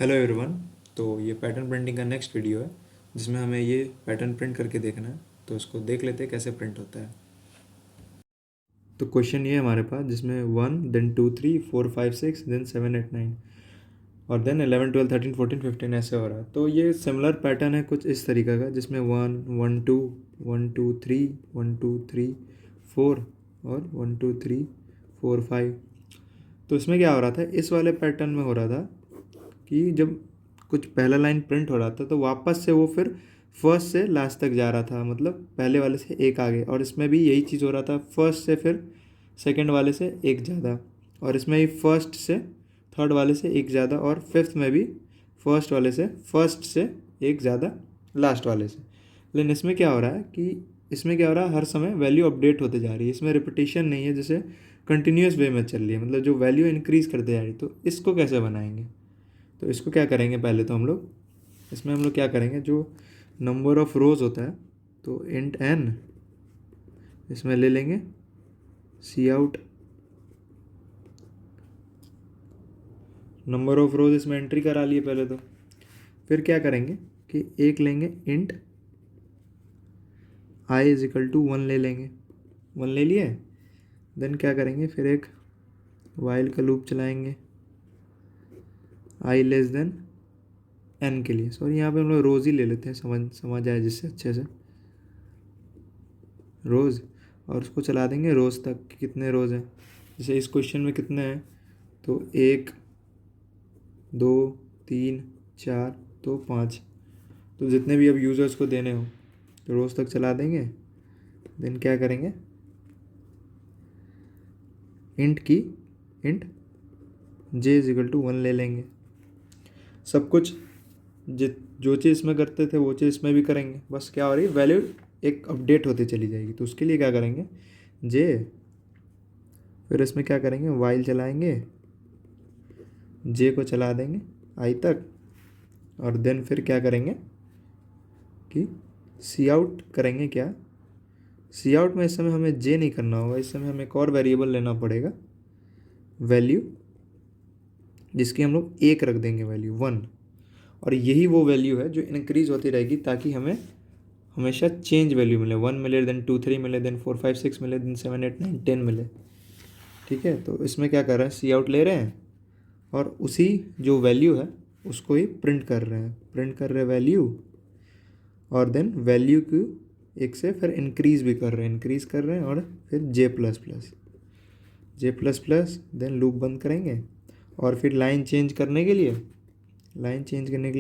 Hello everyone. तो ये pattern printing का नेक्स्ट वीडियो है जिसमें हमें ये पैटर्न प्रिंट करके देखना है। तो उसको देख लेते हैं कैसे प्रिंट होता है। तो क्वेश्चन ये है हमारे पास जिसमें 1 देन 2 3 4 5 6 देन 7 8 9 और देन 11 12 13 14 15 ऐसे हो रहा है। तो ये सिमिलर पैटर्न है कुछ इस तरीके का जिसमें 1 1 2 1 2 3 1 2 3 4 और 1 2 3 4 5। तो इसमें क्या हो रहा था, इस वाले पैटर्न में हो रहा था कि जब कुछ पहला लाइन प्रिंट हो रहा था तो वापस से वो फिर फर्स्ट से लास्ट तक जा रहा था, मतलब पहले वाले से एक आगे। और इसमें भी यही चीज़ हो रहा था, फर्स्ट से फिर सेकंड वाले से एक ज़्यादा, और इसमें भी फर्स्ट से थर्ड वाले से एक ज़्यादा, और फिफ्थ में भी फर्स्ट से एक ज़्यादा लास्ट वाले से। लेकिन इसमें क्या हो रहा है कि इसमें क्या हो रहा है, हर समय वैल्यू अपडेट होते जा रही है, इसमें रिपीटेशन नहीं है, जैसे कंटिन्यूस वे में चल रही है, मतलब जो वैल्यू इंक्रीज़ करते जा रही है। तो इसको कैसे बनाएंगे? तो इसको क्या करेंगे, पहले तो हम लोग क्या करेंगे, जो नंबर ऑफ रोज़ होता है तो इंट n इसमें ले लेंगे सी आउट नंबर ऑफ रोज़, इसमें एंट्री करा लिए पहले तो। फिर क्या करेंगे कि एक लेंगे int i is equal to 1 ले लेंगे, 1 ले लिए। देन क्या करेंगे, फिर एक वाइल का लूप चलाएंगे i लेस देन n के लिए। सॉरी, यहाँ पे हम लोग रोज़ ही ले लेते हैं, समझ आए जिससे अच्छे से रोज़। और उसको चला देंगे रोज़ तक कि कितने रोज़ हैं। जैसे इस क्वेश्चन में कितने हैं, तो 1 2 3 4 तो 5। तो जितने भी अब यूज़र्स को देने हो तो रोज़ तक चला देंगे। देन क्या करेंगे, int j is equal to 1 ले लेंगे। सब कुछ जो चीज़ इसमें करते थे वो चीज़ इसमें भी करेंगे, बस क्या हो रही है, वैल्यू एक अपडेट होती चली जाएगी। तो उसके लिए क्या करेंगे, जे, फिर इसमें क्या करेंगे, वाइल चलाएंगे, जे को चला देंगे आई तक, और देन फिर क्या करेंगे कि सी आउट करेंगे। क्या सी आउट में इस समय हमें जे नहीं करना होगा, इस समय हमें एक और वेरिएबल लेना पड़ेगा, वैल्यू, जिसकी हम लोग एक रख देंगे वैल्यू 1। और यही वो वैल्यू है जो इंक्रीज होती रहेगी ताकि हमें हमेशा चेंज वैल्यू मिले, 1 मिले, देन 2 3 मिले, देन 4 5 6 मिले, देन 7 8 9 10 मिले। ठीक है, तो इसमें क्या कर रहे हैं, सी आउट ले रहे हैं और उसी जो वैल्यू है उसको ही प्रिंट कर रहे हैं वैल्यू, और देन वैल्यू को एक से फिर इंक्रीज भी कर रहे हैं, और फिर जे प्लस प्लस देन लूप बंद करेंगे। और फिर लाइन चेंज करने के लिए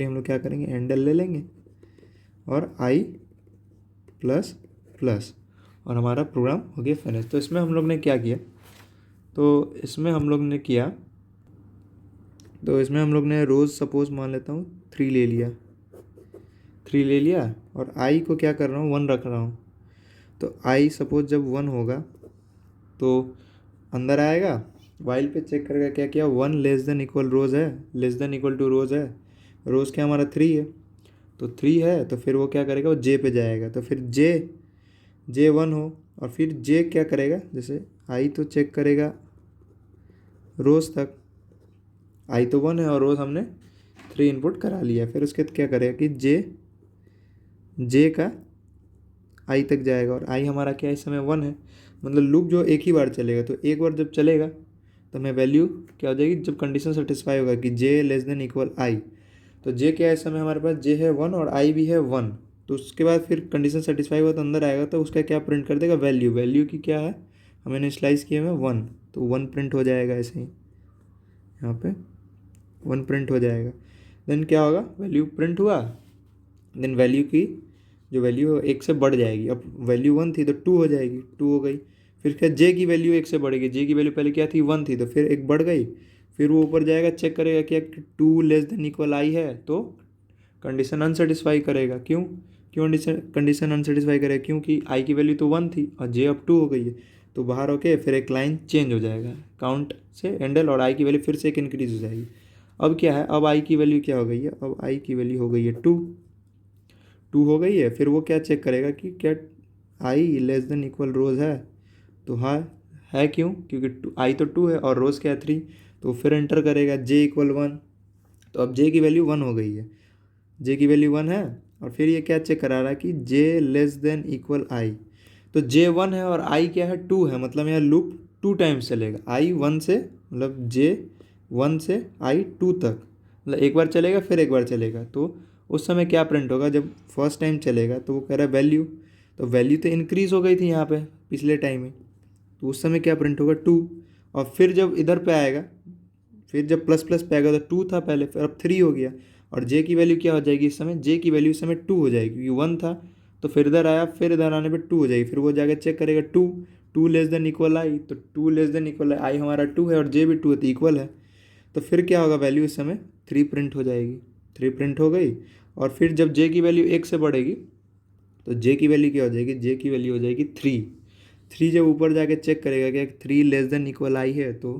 हम लोग क्या करेंगे, एंडल ले लेंगे और आई प्लस प्लस, और हमारा प्रोग्राम हो गया फिनिश। तो इसमें हम लोग ने क्या किया, तो इसमें हम लोग ने रोज़ सपोज मान लेता हूँ 3 ले लिया, और आई को क्या कर रहा हूँ, 1 रख रहा हूँ। तो आई सपोज जब 1 होगा तो अंदर आएगा, वाइल पे चेक करेगा क्या किया, 1 लेस देन इक्वल रोज़ है, लेस देन इक्वल टू रोज़ है, रोज़ क्या हमारा 3 है, तो 3 है, तो फिर वो क्या करेगा, वो जे पे जाएगा। तो फिर जे 1 हो, और फिर जे क्या करेगा, जैसे आई तो चेक करेगा रोज़ तक, आई तो 1 है और रोज़ हमने 3 इनपुट करा लिया। फिर उसके बाद क्या करेगा कि जे का आई तक जाएगा, और आई हमारा क्या इस समय 1 है, मतलब लूप जो एक ही बार चलेगा। तो एक बार जब चलेगा तो हमें वैल्यू क्या हो जाएगी, जब कंडीशन सेटिस्फाई होगा कि जे लेस देन इक्वल आई, तो जे क्या है इस समय हमारे पास, जे है 1 और आई भी है 1। तो उसके बाद फिर कंडीशन सेटिस्फाई हुआ तो अंदर आएगा, तो उसका क्या प्रिंट कर देगा, वैल्यू की क्या है, हमें इनिशियलाइज किए हुए 1, तो 1 प्रिंट हो जाएगा ऐसे ही, यहाँ पे 1 प्रिंट हो जाएगा। देन क्या होगा, वैल्यू प्रिंट हुआ, देन वैल्यू की जो वैल्यू है एक से बढ़ जाएगी। अब वैल्यू 1 थी तो 2 हो जाएगी, 2 हो गई। फिर क्या, जे की वैल्यू एक से बढ़ेगी, जे की वैल्यू पहले क्या थी, 1 थी, तो फिर एक बढ़ गई। फिर वो ऊपर जाएगा, चेक करेगा क्या 2 लेस देन इक्वल आई है, तो कंडीशन अनसेटिस्फाई करेगा। क्यों कंडीशन अनसेटिस्फाई करेगा, क्योंकि आई की वैल्यू तो 1 थी और जे अब 2 हो गई है। तो बाहर होके फिर एक लाइन चेंज हो जाएगा काउंट से एंडल, और आई की वैल्यू फिर से एक इंक्रीज हो जाएगी। अब क्या है, अब आई की वैल्यू क्या हो गई है, अब आई की वैल्यू हो गई है 2 हो गई है। फिर वो क्या चेक करेगा कि क्या आई लेस देन इक्वल रोज़ है, तो हाँ है, क्यों, क्योंकि आई तो 2 है और रोज़ क्या है 3। तो फिर एंटर करेगा जे इक्वल 1, तो अब जे की वैल्यू 1 हो गई है, जे की वैल्यू 1 है। और फिर ये क्या चेक करा रहा है कि जे लेस देन इक्वल आई। तो जे 1 है और आई क्या है 2 है, मतलब यहाँ लूप 2 टाइम्स चलेगा। आई 1 से मतलब जे 1 से आई 2 तक, मतलब एक बार चलेगा फिर एक बार चलेगा। तो उस समय क्या प्रिंट होगा, जब फर्स्ट टाइम चलेगा तो वो कह रहा है वैल्यू, तो वैल्यू तो इंक्रीज़ हो गई थी यहाँ पे पिछले टाइम में, तो उस समय क्या प्रिंट होगा 2। और फिर जब इधर पे आएगा, फिर जब प्लस प्लस पे आएगा तो 2 था पहले, फिर अब 3 हो गया। और जे की वैल्यू क्या हो जाएगी इस समय, जे की वैल्यू इस समय 2 हो जाएगी, क्योंकि 1 था तो फिर इधर आया, फिर इधर आने पे 2 हो जाएगी। फिर वो जाकर चेक करेगा 2, 2 लेस देन इक्वल आई, तो 2 लेस देन इक्वल आई हमारा 2 है और जे भी 2 है तो इक्वल है। तो फिर क्या होगा, वैल्यू इस समय 3 प्रिंट हो जाएगी, 3 प्रिंट हो गई। और फिर जब जे की वैल्यू 1 से बढ़ेगी तो जे की वैल्यू क्या हो जाएगी, जे की वैल्यू हो जाएगी 3। 3 जब ऊपर जाके चेक करेगा कि 3 लेस देन इक्वल आई है तो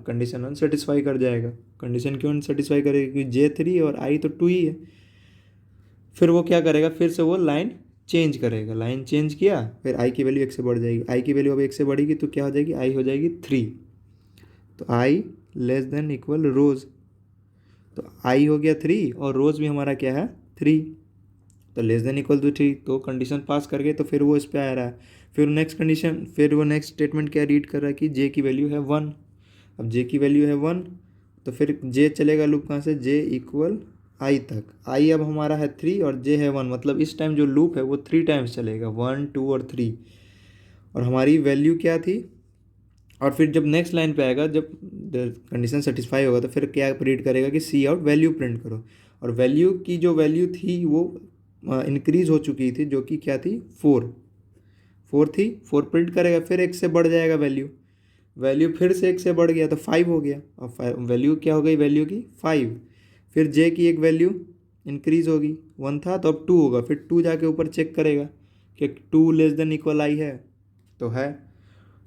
कंडीशन अनसेटिस्फाई कर जाएगा। कंडीशन क्यों अनसेटिस्फाई करेगा, क्योंकि जे 3 और आई तो 2 ही है। फिर वो क्या करेगा, फिर से वो लाइन चेंज करेगा, लाइन चेंज किया, फिर आई की वैल्यू 1 से बढ़ जाएगी, आई की वैल्यू अब 1 से बढ़ेगी तो क्या हो जाएगी, आई हो जाएगी 3। तो आई लेस देन इक्वल रोज़, तो आई हो गया 3 और रोज़ भी हमारा क्या है 3, तो लेस देन इक्वल टू 3, तो कंडीशन पास कर गए। तो फिर वो इस पे आ रहा है, फिर नेक्स्ट कंडीशन, फिर वो नेक्स्ट स्टेटमेंट क्या रीड कर रहा है कि जे की वैल्यू है 1। अब जे की वैल्यू है 1 तो फिर जे चलेगा लूप कहाँ से, जे इक्वल आई तक। आई अब हमारा है 3 और जे है 1, मतलब इस टाइम जो लूप है वो 3 टाइम्स चलेगा, 1 2 और 3। और हमारी वैल्यू क्या थी, और फिर जब नेक्स्ट लाइन पे आएगा, जब कंडीशन सेटिस्फाई होगा तो फिर क्या प्रिंट करेगा कि सी आउट वैल्यू प्रिंट करो। और वैल्यू की जो वैल्यू थी वो इंक्रीज़ हो चुकी थी, जो कि क्या थी 4, 4 थी, 4 प्रिंट करेगा, फिर 1 से बढ़ जाएगा वैल्यू, वैल्यू फिर से 1 से बढ़ गया तो 5 हो गया। और वैल्यू क्या हो गई, वैल्यू की 5। फिर जे की एक वैल्यू इंक्रीज़ होगी, 1 था तो अब 2 होगा, फिर 2 जाके ऊपर चेक करेगा कि 2 लेस देन इक्वल आई है, तो है,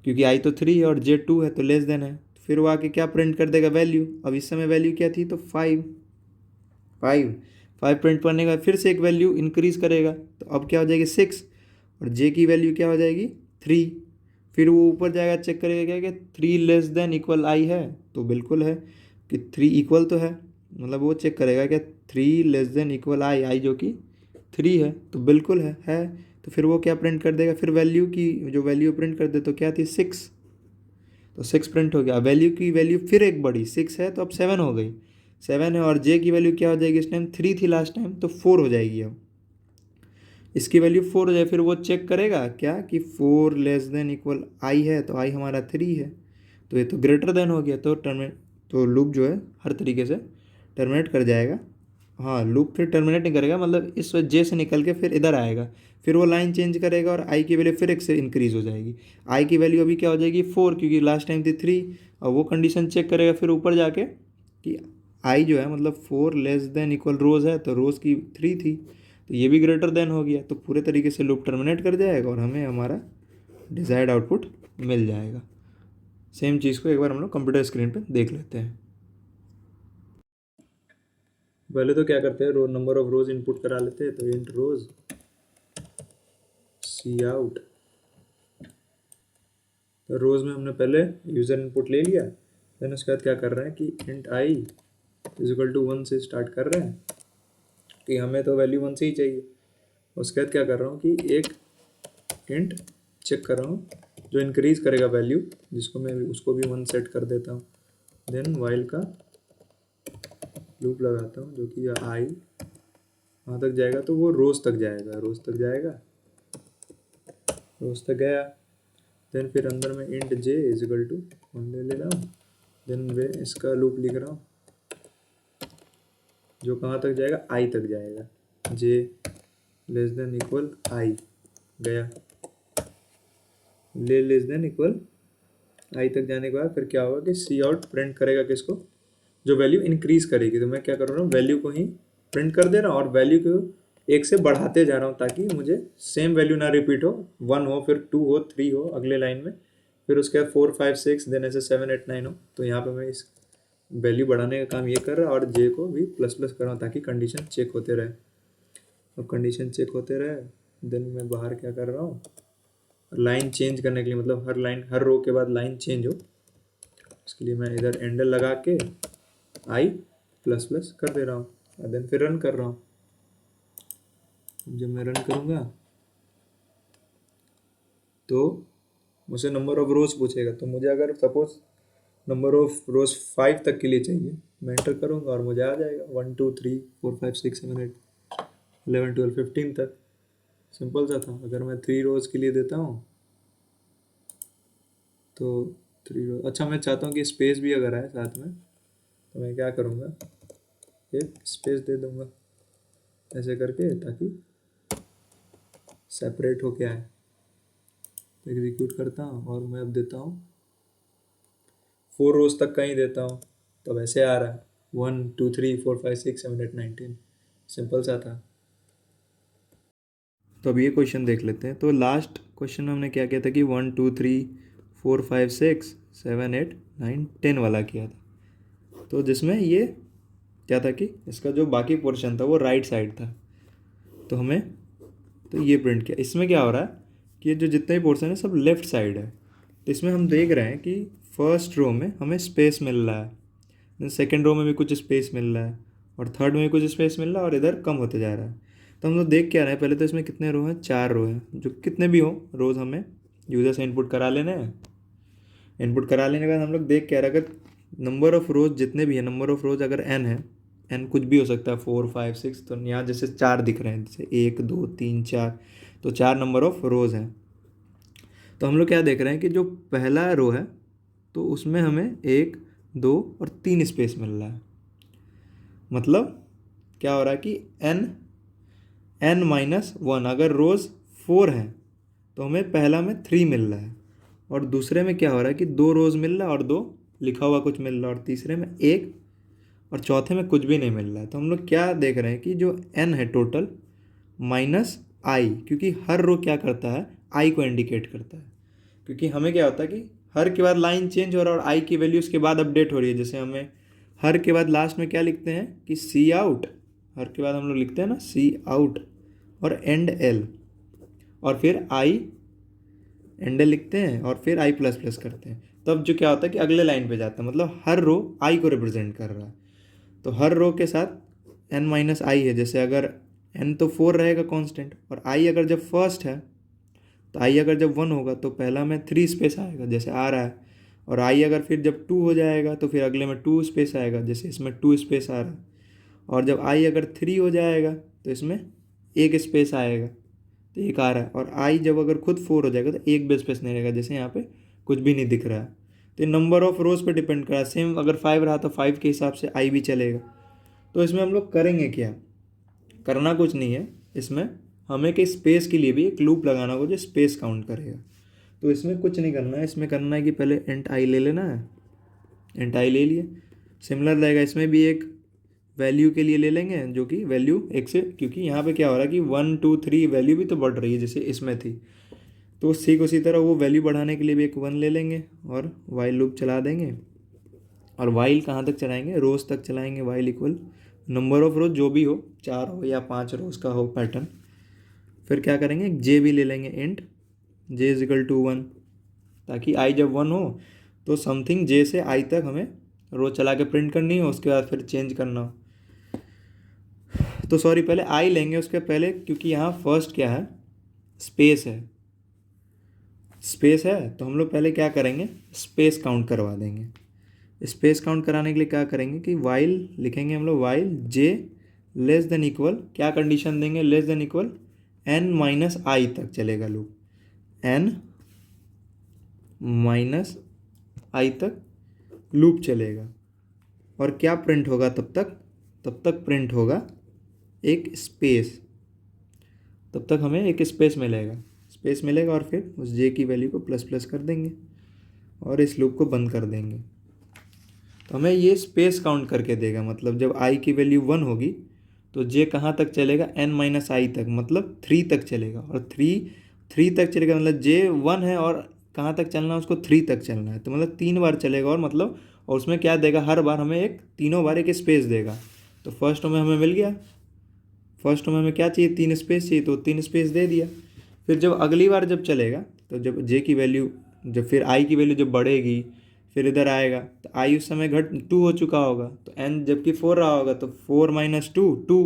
क्योंकि आई तो 3 है और जे 2 है तो लेस देन है। फिर वो आके क्या प्रिंट कर देगा, वैल्यू। अब इस समय वैल्यू क्या थी तो 5, 5, 5 प्रिंट करने के बाद फिर से एक वैल्यू इंक्रीज़ करेगा, तो अब क्या हो जाएगी 6। और जे की वैल्यू क्या हो जाएगी 3। फिर वो ऊपर जाएगा चेक करेगा क्या कि 3 लेस देन इक्वल आई है, तो बिल्कुल है कि 3 इक्वल तो है, मतलब वो चेक करेगा कि 3 लेस देन इक्वल आई, आई जो कि 3 है तो बिल्कुल है। तो फिर वो क्या प्रिंट कर देगा, फिर वैल्यू की जो वैल्यू प्रिंट कर दे तो क्या थी 6, तो 6 प्रिंट हो गया। वैल्यू की वैल्यू फिर एक बढ़ी, 6 है तो अब 7 हो गई, 7 है। और जे की वैल्यू क्या हो जाएगी, इस टाइम 3 थी लास्ट टाइम तो 4 हो जाएगी। अब इसकी वैल्यू 4 हो जाए, फिर वो चेक करेगा क्या कि 4 लेस देन इक्वल आई है, तो आई हमारा 3 है, तो ये तो ग्रेटर देन हो गया, तो टर्मिनेट, तो लूप जो है हर तरीके से टर्मिनेट कर जाएगा। हाँ, लूप फिर टर्मिनेट नहीं करेगा, मतलब इस जे से निकल के फिर इधर आएगा, फिर वो लाइन चेंज करेगा और आई की वैल्यू फिर 1 से इंक्रीज़ हो जाएगी। आई की वैल्यू अभी क्या हो जाएगी 4, क्योंकि लास्ट टाइम थी 3। और वो कंडीशन चेक करेगा फिर ऊपर जाके कि आई जो है मतलब 4 लेस देन इक्वल रोज़ है, तो रोज़ की 3 थी, तो ये भी ग्रेटर देन हो गया, तो पूरे तरीके से लूप टर्मिनेट कर जाएगा और हमें हमारा डिज़ायर्ड आउटपुट मिल जाएगा। सेम चीज़ को एक बार हम लोग कंप्यूटर स्क्रीन पे देख लेते हैं। पहले तो क्या करते हैं, row number of rows input करा लेते हैं, तो इंट रोज सी आउट। तो रोज में हमने पहले यूज़र इनपुट ले लिया, देन उसके बाद क्या कर रहे हैं कि int i is equal to 1 से स्टार्ट कर रहे हैं कि हमें तो वैल्यू 1 से ही चाहिए। उसके बाद क्या कर रहा हूँ कि एक इंट चेक कर रहा हूँ जो इंक्रीज करेगा वैल्यू, जिसको मैं उसको भी 1 सेट कर देता हूँ। देन वाइल का लूप लगाता हूँ जो कि आई वहाँ तक जाएगा, तो वो रोज तक जाएगा, रोज तक जाएगा, रोज तक गया। देन फिर अंदर में int j is equal to 1 ले रहा हूँ, देन वे इसका लूप लिख रहा हूँ जो कहाँ तक जाएगा, आई तक जाएगा, जे लेस देन इक्वल आई गया, लेस देन इक्वल आई तक जाने के बाद फिर क्या होगा कि सी आउट प्रिंट करेगा किसको, जो वैल्यू इंक्रीज करेगी। तो मैं क्या कर रहा हूँ, वैल्यू को ही प्रिंट कर दे रहा हूँ और वैल्यू को 1 से बढ़ाते जा रहा हूँ ताकि मुझे सेम वैल्यू ना रिपीट हो, 1 हो फिर 2 हो 3 हो अगले लाइन में, फिर उसके बाद 4 5 6 देन ऐसे 7 8 9 हो। तो यहाँ पे मैं इस वैल्यू बढ़ाने का काम ये कर रहा हूँ और जे को भी प्लस प्लस कर रहा हूँ ताकि कंडीशन चेक होते रहे। और कंडीशन चेक होते रहे, देन मैं बाहर क्या कर रहा हूँ, लाइन चेंज करने के लिए, मतलब हर लाइन हर रो के बाद लाइन चेंज हो, इसके लिए मैं इधर एंडल लगा के आई प्लस प्लस कर दे रहा हूँ और देन फिर रन कर रहा हूँ। जब मैं रन करूँगा तो मुझसे नंबर ऑफ रोज पूछेगा, तो मुझे अगर सपोज नंबर ऑफ रोज 5 तक के लिए चाहिए, मैं एंटर करूँगा और मुझे आ जाएगा 1 2 3 4 5 6 7 8 11 12 15 तक। सिंपल सा था। अगर मैं 3 रोज के लिए देता हूँ तो 3 रोज, अच्छा मैं चाहता हूँ कि स्पेस भी अगर आए साथ में, तो मैं क्या करूँगा, एक स्पेस दे दूँगा ऐसे करके, ताकि सेपरेट होके आए। तो एग्जीक्यूट करता हूँ और मैं अब देता हूँ 4 रोज तक का ही देता हूँ, तो वैसे आ रहा है 1 2 3 4 5 6 7 8 9 10। सिंपल सा था। तो अब ये क्वेश्चन देख लेते हैं। तो लास्ट क्वेश्चन में हमने क्या किया था कि 1 2 3 4 5 6 7 8 9 10 वाला किया था। तो जिसमें ये क्या था कि इसका जो बाकी पोर्शन था वो राइट साइड था, तो हमें तो ये प्रिंट किया। इसमें क्या हो रहा है कि ये जो जितने भी पोर्शन है सब लेफ्ट साइड है। तो इसमें हम देख रहे हैं कि फर्स्ट रो में हमें स्पेस मिल रहा है, सेकेंड रो में भी कुछ स्पेस मिल रहा है, और थर्ड में भी कुछ स्पेस मिल रहा है, और इधर कम होते जा रहा है। तो हम लोग देख क्या रहे हैं, पहले तो इसमें कितने रो हैं, 4 रो हैं। जो कितने भी हो रोज़ हमें यूज़र से इनपुट करा लेने हैं। इनपुट करा लेने के बाद हम लोग देख क्या रहे हैं, अगर नंबर ऑफ़ रोज़ जितने भी हैं, नंबर ऑफ़ रोज़ अगर n है, n कुछ भी हो सकता है 4 5 6, तो यहाँ जैसे 4 दिख रहे हैं, जैसे 1 2 3 4, तो 4 नंबर ऑफ़ रोज़ हैं। तो हम लोग क्या देख रहे हैं कि जो पहला रो है तो उसमें हमें 1 2 और 3 स्पेस मिल रहा है। मतलब क्या हो रहा है कि n-1 अगर रोज़ 4 हैं तो हमें पहला में 3 मिल रहा है, और दूसरे में क्या हो रहा है कि 2 रोज़ मिल रहा है और 2 लिखा हुआ कुछ मिल रहा है, और तीसरे में 1, और चौथे में कुछ भी नहीं मिल रहा है। तो हम लोग क्या देख रहे हैं कि जो n है टोटल माइनस आई, क्योंकि हर रो क्या करता है, आई को इंडिकेट करता है। क्योंकि हमें क्या होता है कि हर के बाद लाइन चेंज हो रहा है और आई की वैल्यू उसके बाद अपडेट हो रही है। जैसे हमें हर के बाद लास्ट में क्या लिखते हैं कि सी आउट, हर के बाद हम लोग लिखते हैं ना सी आउट और एंड एल, और फिर आई एंड एल लिखते हैं, और फिर आई प्लस प्लस करते हैं। तब जो क्या होता है कि अगले लाइन पे जाता है, मतलब हर रो आई को रिप्रेजेंट कर रहा है। तो हर रो के साथ एन माइनस आई है। जैसे अगर एन तो 4 रहेगा कांस्टेंट, और आई अगर जब फर्स्ट है, तो आई अगर जब 1 होगा तो पहला में 3 स्पेस आएगा जैसे आ रहा है, और आई अगर फिर जब 2 हो जाएगा तो फिर अगले में 2 स्पेस आएगा जैसे इसमें 2 स्पेस आ रहा है, और जब आई अगर 3 हो जाएगा तो इसमें 1 स्पेस आएगा, तो 1 आ रहा है, और आई जब अगर खुद 4 हो जाएगा तो 1 भी स्पेस नहीं रहेगा, जैसे यहाँ पे कुछ भी नहीं दिख रहा है। तो ये नंबर ऑफ रोज पे डिपेंड कर रहा है। सेम अगर 5 रहा तो 5 के हिसाब से आई भी चलेगा। तो इसमें हम लोग करेंगे क्या, करना कुछ नहीं है। इसमें हमें कि स्पेस के लिए भी एक लूप लगाना होगा जो स्पेस काउंट करेगा। तो इसमें कुछ नहीं करना है, इसमें करना है कि पहले इंट आई ले लेना है। इंट आई ले लिए, सिमिलर रहेगा इसमें भी एक वैल्यू के लिए ले लेंगे, जो कि वैल्यू एक से, क्योंकि यहाँ पे क्या हो रहा है कि 1 2 3 वैल्यू भी तो बढ़ रही है जैसे इसमें थी, तो ठीक उसी तरह वो वैल्यू बढ़ाने के लिए भी एक 1 ले लेंगे और वाइल लूप चला देंगे। और वाइल कहाँ तक चलाएंगे, रोज तक चलाएंगे। वाइल इक्वल नंबर ऑफ रोज जो भी हो, 4 हो या 5 रोज का हो पैटर्न। फिर क्या करेंगे, जे भी ले लेंगे, int j is equal to 1, ताकि आई जब 1 हो तो समथिंग जे से आई तक हमें रोज चला के प्रिंट करनी हो, उसके बाद फिर चेंज करना हो। तो सॉरी, पहले आई लेंगे उसके पहले, क्योंकि यहाँ फर्स्ट क्या है, स्पेस है। स्पेस है तो हम लोग पहले क्या करेंगे, स्पेस काउंट करवा देंगे। स्पेस काउंट कराने के लिए क्या करेंगे कि वाइल लिखेंगे हम लोग, while J less than equal, क्या कंडीशन देंगे, less than equal N minus I तक चलेगा लूप, एन माइनस आई तक लूप चलेगा। और क्या प्रिंट होगा तब तक प्रिंट होगा एक स्पेस, तब तक हमें एक स्पेस मिलेगा और फिर उस जे की वैल्यू को प्लस प्लस कर देंगे और इस लूप को बंद कर देंगे। तो हमें ये स्पेस काउंट करके देगा, मतलब जब आई की वैल्यू 1 होगी तो जे कहाँ तक चलेगा, एन माइनस आई तक, मतलब 3 तक चलेगा। और 3 तक चलेगा, मतलब जे 1 है और कहाँ तक चलना है उसको, 3 तक चलना है, तो मतलब 3 बार चलेगा। और मतलब और उसमें क्या देगा, हर बार हमें एक तीनों बार एक स्पेस देगा। तो फर्स्ट में हमें मिल गया, फर्स्ट में हमें क्या चाहिए, 3 स्पेस चाहिए, तो 3 स्पेस दे दिया। फिर जब अगली बार जब चलेगा तो जब जे की वैल्यू, जब फिर आई की वैल्यू जब बढ़ेगी, फिर इधर आएगा तो आई उस समय घट 2 हो चुका होगा, तो n जबकि 4 रहा होगा तो 4 माइनस 2 2,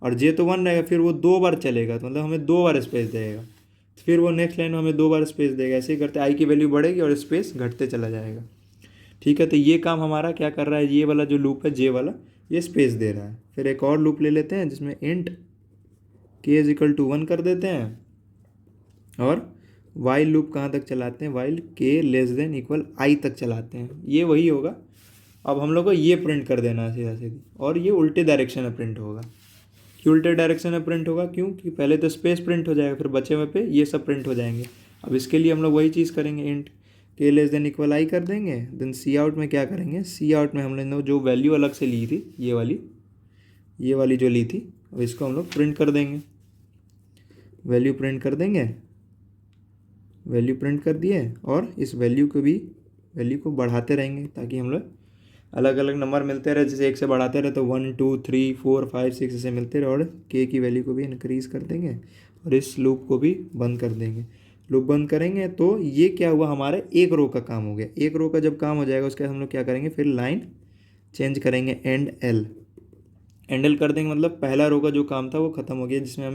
और j तो 1 रहेगा, फिर वो 2 बार चलेगा तो मतलब हमें 2 बार स्पेस देगा, तो फिर वो नेक्स्ट लाइन में हमें 2 बार स्पेस देगा। ऐसे ही करते आई की वैल्यू बढ़ेगी और स्पेस घटते चला जाएगा। ठीक है, तो ये काम हमारा क्या कर रहा है, ये वाला जो लूप है जे वाला, ये स्पेस दे रहा है। फिर एक और लूप ले लेते हैं जिसमें int k is equal to 1 कर देते हैं, और वाइल लूप कहाँ तक चलाते हैं, while k less than equal I तक चलाते हैं। ये वही होगा। अब हम लोग को ये प्रिंट कर देना है सीधा सीधी, और ये उल्टे डायरेक्शन में प्रिंट होगा। क्यों उल्टे डायरेक्शन में प्रिंट होगा, क्योंकि पहले तो स्पेस प्रिंट हो जाएगा, फिर बचे हुए पे ये सब प्रिंट हो जाएंगे। अब इसके लिए हम लोग वही चीज़ करेंगे, int k less than equal I कर देंगे। देन सी आउट में क्या करेंगे, सी आउट में हम लोग जो वैल्यू अलग से ली थी, ये वाली जो ली थी, अब इसको हम लोग प्रिंट कर देंगे। वैल्यू प्रिंट कर देंगे, वैल्यू प्रिंट कर दिए, और इस वैल्यू को बढ़ाते रहेंगे ताकि हम लोग अलग अलग नंबर मिलते रहे। जैसे 1 से बढ़ाते रहे तो 1 2 3 4 5 6 ऐसे मिलते रहे, और k की वैल्यू को भी इंक्रीज़ कर देंगे और इस लूप को भी बंद कर देंगे। लूप बंद करेंगे तो ये क्या हुआ, हमारे एक रो का काम हो गया। एक रो का जब काम हो जाएगा उसके बाद हम लोग क्या करेंगे, फिर लाइन चेंज करेंगे, एंड एल कर देंगे। मतलब पहला रो का जो काम था वो ख़त्म हो गया, जिसमें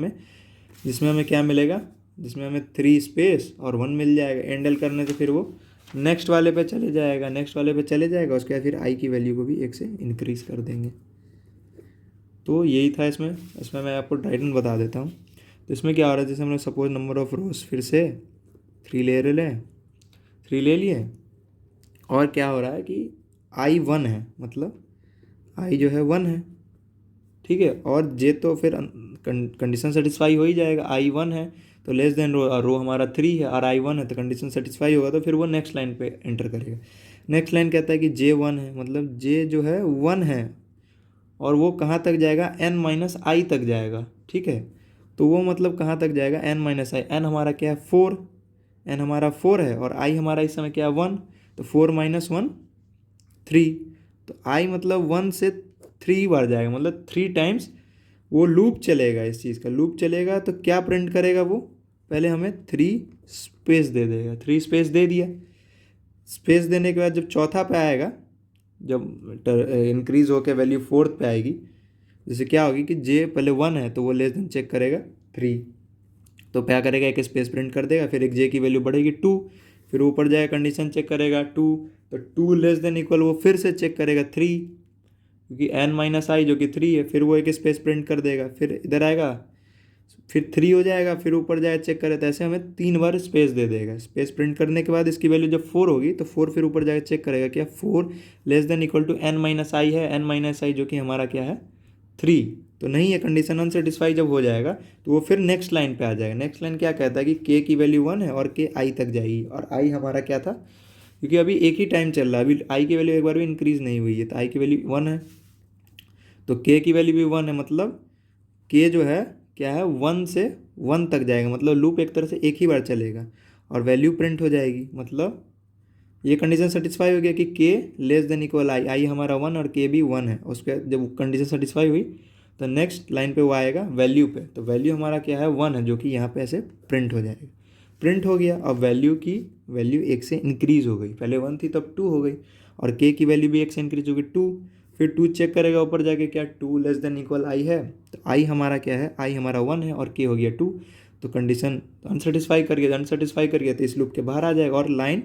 हमें क्या मिलेगा, जिसमें हमें 3 स्पेस और 1 मिल जाएगा। एंड एल करने से फिर वो नेक्स्ट वाले पे चले जाएगा, उसके बाद फिर आई की वैल्यू को भी 1 से इंक्रीज़ कर देंगे। तो यही था इसमें मैं आपको टाइटन बता देता हूँ। तो इसमें क्या हो रहा है, जैसे हम लोग सपोज नंबर ऑफ रोज फिर से 3 ले लिए, और क्या हो रहा है कि आई 1 है, मतलब आई जो है 1 है, ठीक है, और जे तो फिर कंडीशन सेटिस्फाई हो ही जाएगा। आई 1 है तो लेस देन रो हमारा 3 है, और आई 1 है तो कंडीशन सेटिस्फाई होगा, तो फिर वो नेक्स्ट लाइन पे एंटर करेगा। नेक्स्ट लाइन कहता है कि जे 1 है, मतलब जे जो है 1 है, और वो कहाँ तक जाएगा, n माइनस आई तक जाएगा। ठीक है, तो वो मतलब कहाँ तक जाएगा, n माइनस आई। एन हमारा क्या है 4, n हमारा 4 है, और आई हमारा इस समय क्या है 1, तो 4 माइनस 1 3, तो आई मतलब 1 से 3 बार जाएगा, मतलब 3 टाइम्स वो लूप चलेगा। इस चीज़ का लूप चलेगा तो क्या प्रिंट करेगा वो, पहले हमें 3 स्पेस दे देगा। 3 स्पेस दे दिया, स्पेस देने के बाद जब चौथा पे आएगा, जब इंक्रीज़ होकर वैल्यू 4th पे आएगी, जैसे क्या होगी कि जे पहले 1 है तो वो लेस देन चेक करेगा 3, तो क्या करेगा, एक स्पेस प्रिंट कर देगा, फिर एक जे की वैल्यू बढ़ेगी 2, फिर ऊपर जाएगा कंडीशन चेक करेगा 2, तो 2 लेस देन इक्वल वो फिर से चेक करेगा 3, क्योंकि n माइनस आई जो कि 3 है, फिर वो एक स्पेस प्रिंट कर देगा, फिर इधर आएगा, फिर 3 हो जाएगा, फिर ऊपर जाएगा चेक करे, तो ऐसे हमें 3 बार स्पेस दे देगा। स्पेस प्रिंट करने के बाद इसकी वैल्यू जब 4 होगी तो 4 फिर ऊपर जाकर चेक करेगा क्या 4 less than equal to n minus I है, n माइनस आई जो कि हमारा क्या है 3, तो नहीं है। कंडीशन अनसेटिस्फाई जब हो जाएगा तो वो फिर नेक्स्ट लाइन पे आ जाएगा। नेक्स्ट लाइन क्या कहता है कि k की वैल्यू 1 है और k आई तक जाएगी, और आई हमारा क्या था, क्योंकि अभी एक ही टाइम चल रहा है, अभी आई की वैल्यू एक बार भी इंक्रीज़ नहीं हुई है, तो आई की वैल्यू 1 है, तो k की वैल्यू भी 1 है, मतलब k जो है क्या है 1 से 1 तक जाएगा, मतलब लूप एक तरह से एक ही बार चलेगा और वैल्यू प्रिंट हो जाएगी। मतलब ये कंडीशन सेटिस्फाई हो गया कि k लेस देन इक्वल आई हमारा 1 और k भी 1 है। उसके जब कंडीशन सेटिस्फाई हुई तो नेक्स्ट लाइन पे वो आएगा वैल्यू पे, तो वैल्यू हमारा क्या है 1 है, जो कि यहाँ पे ऐसे प्रिंट हो जाएगा। प्रिंट हो गया, अब वैल्यू 1 से इंक्रीज़ हो गई, पहले 1 थी तब 2 हो गई, और k की वैल्यू भी 1 से इंक्रीज हो गई 2, फिर 2 चेक करेगा ऊपर जाके क्या 2 लेस देन इक्वल आई है, तो आई हमारा क्या है, आई हमारा 1 है और k हो गया 2, तो कंडीशन अनसेटिस्फाई कर गया तो इस लूप के बाहर आ जाएगा और लाइन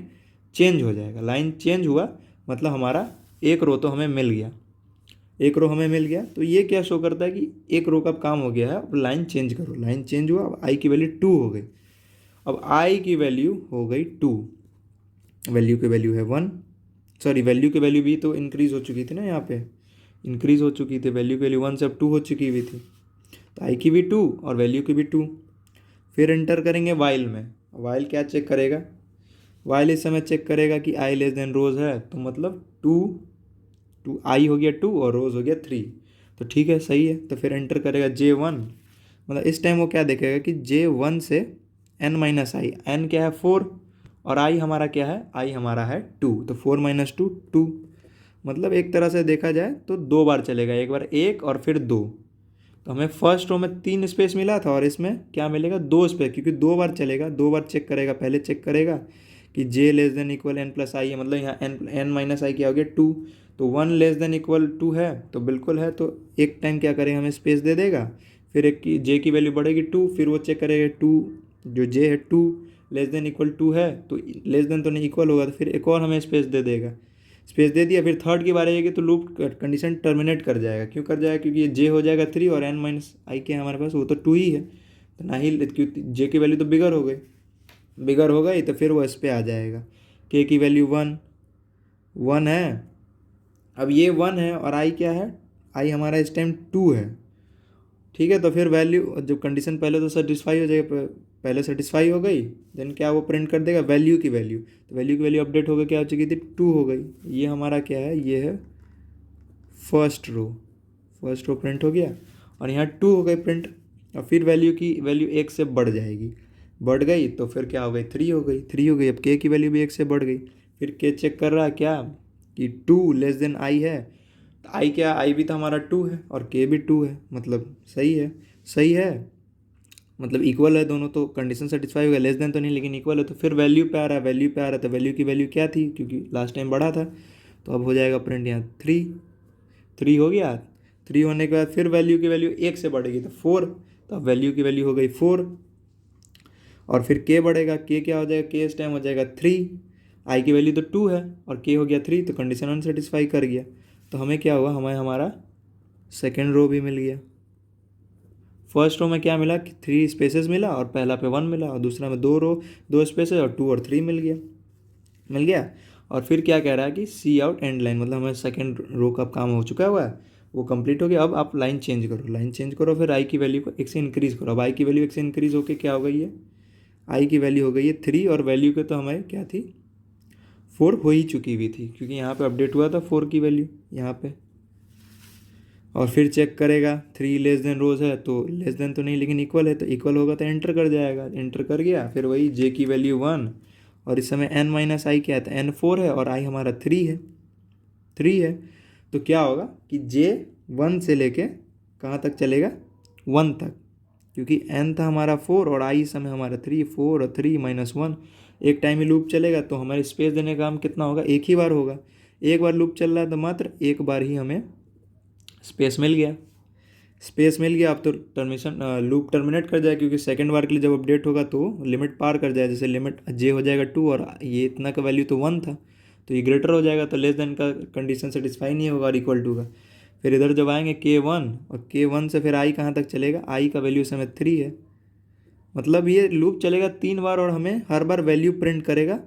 चेंज हो जाएगा। लाइन चेंज हुआ मतलब हमारा एक रो तो हमें मिल गया, तो ये क्या शो करता है कि एक रो का काम हो गया है, अब लाइन चेंज करो। लाइन चेंज हुआ, अब आई की वैल्यू 2 हो गई, अब आई की वैल्यू हो गई 2, वैल्यू की वैल्यू है 1, सॉरी वैल्यू की वैल्यू भी तो इंक्रीज़ हो चुकी थी ना, यहाँ पे इंक्रीज़ हो चुकी थी, वैल्यू की वैल्यू 1 से अब 2 हो चुकी हुई थी, तो आई की भी 2 और वैल्यू की भी 2। फिर एंटर करेंगे वाइल में। वाइल क्या चेक करेगा, वाइल इस समय चेक करेगा कि आई लेस देन रोज है, तो मतलब 2 आई हो गया 2 और रोज हो गया 3, तो ठीक है सही है। तो फिर एंटर करेगा J1, मतलब इस टाइम वो क्या देखेगा कि J1 से n माइनस आई, n क्या है 4 और आई हमारा क्या है, आई हमारा है 2, तो 4 माइनस 2 2, मतलब एक तरह से देखा जाए तो 2 बार चलेगा, एक बार 1 और फिर 2, तो हमें फर्स्ट रो में 3 स्पेस मिला था और इसमें क्या मिलेगा 2 स्पेस, क्योंकि 2 बार चलेगा, 2 बार चेक करेगा, पहले चेक करेगा कि J less than equal N plus I है, मतलब यहाँ एन माइनस आई क्या हो गया 2, तो 1 लेस देन इक्वल 2 है तो बिल्कुल है, तो एक टाइम क्या करेगा हमें स्पेस दे देगा, फिर एक की जे की वैल्यू बढ़ेगी 2, फिर वो चेक करेगा 2 जो जे है 2 लेस देन इक्वल 2 है, तो लेस देन तो नहीं इक्वल होगा, तो फिर एक और हमें स्पेस दे देगा, स्पेस दे दिया, फिर थर्ड की बार आएगी तो लूप कंडीशन टर्मिनेट कर जाएगा। क्यों कर जाएगा? क्योंकि ये जे हो जाएगा 3 और एन माइनस आई के हमारे पास वो तो 2 ही है, तो ना ही, क्योंकि जे की वैल्यू तो बिगर हो गई, बिगर हो गई तो फिर वो इस पे आ जाएगा। के की वैल्यू 1 है, अब ये 1 है और आई क्या है, आई हमारा इस टाइम 2 है, ठीक है। तो फिर वैल्यू जब कंडीशन पहले तो सेटिस्फाई हो जाएगा, पहले सेटिस्फाई हो गई, देन क्या वो प्रिंट कर देगा वैल्यू की वैल्यू, तो वैल्यू की वैल्यू अपडेट हो गई, क्या हो चुकी थी 2 हो गई। ये हमारा क्या है, ये है फर्स्ट रो प्रिंट हो गया, और यहाँ 2 हो गई प्रिंट, और फिर वैल्यू की वैल्यू 1 से बढ़ जाएगी, बढ़ गई तो फिर क्या हो गई 3 हो गई, 3 हो गई, अब के की वैल्यू भी 1 से बढ़ गई, फिर के चेक कर रहा है क्या कि 2 लेस देन आई है, तो आई क्या, आई भी तो हमारा 2 है और के भी 2 है, मतलब सही है, सही है, मतलब इक्वल है दोनों, तो कंडीशन सेटिस्फाई हो गया, लेस देन तो नहीं लेकिन इक्वल है, तो फिर वैल्यू पे आ रहा है, वैल्यू पे आ रहा है, तो वैल्यू की वैल्यू क्या थी, क्योंकि लास्ट टाइम बढ़ा था, तो अब हो जाएगा प्रिंट यहाँ 3 हो गया, 3 होने के बाद फिर वैल्यू की वैल्यू 1 से बढ़ेगी तो 4, तो अब वैल्यू की वैल्यू हो गई 4, और फिर के बढ़ेगा, के क्या हो जाएगा, के इस टाइम हो जाएगा 3, आई की वैल्यू तो 2 है और के हो गया 3, तो कंडीशन अनसेटिस्फाई कर गया, तो हमें क्या हुआ, हमें हमारा सेकेंड रो भी मिल गया। फर्स्ट रो में क्या मिला कि 3 स्पेसेस मिला, और पहला पे 1 मिला, और दूसरा में 2 स्पेसेस और 2 और 3 मिल गया। और फिर क्या कह रहा है कि सी आउट एंड लाइन, मतलब हमें सेकेंड रो का काम हो चुका हुआ है, वो कंप्लीट हो गया, अब आप लाइन चेंज करो, फिर आई की वैल्यू को 1 से इंक्रीज़ करो, अब आई की वैल्यू 1 से इंक्रीज़ होकर क्या हो गई है, आई की वैल्यू हो गई है 3, और वैल्यू के तो हमारी क्या थी 4 हो ही चुकी हुई थी, क्योंकि यहाँ पे अपडेट हुआ था 4 की वैल्यू यहाँ पे, और फिर चेक करेगा 3 लेस देन रोज है, तो लेस देन तो नहीं लेकिन इक्वल है, तो इक्वल होगा तो एंटर कर जाएगा, एंटर कर गया, फिर वही जे की वैल्यू 1, और इस समय एन माइनस आई क्या है, तो एन 4 है और आई हमारा 3 है, तो क्या होगा कि जे 1 से लेके कहाँ तक चलेगा 1 तक, क्योंकि एन था हमारा 4 और आई इस समय हमारा 3, 4 और 3 माइनस 1, एक टाइम ही लूप चलेगा, तो हमारे स्पेस देने का काम कितना होगा, एक ही बार होगा, एक बार लूप चल रहा है तो मात्र एक बार ही हमें स्पेस मिल गया, अब तो टर्मिनेशन लूप टर्मिनेट कर जाए, क्योंकि सेकंड बार के लिए जब अपडेट होगा तो लिमिट पार कर जाए, जैसे लिमिट जे हो जाएगा 2 और ये इतना का वैल्यू तो 1 था, तो ये ग्रेटर हो जाएगा, तो लेस देन का कंडीशन सेटिस्फाई नहीं होगा और इक्वल टू का, फिर इधर जब आएंगे K1, और K1 से फिर आई कहाँ तक चलेगा, आई का वैल्यू समय 3 है, मतलब ये लूप चलेगा 3 बार और हमें हर बार वैल्यू प्रिंट करेगा,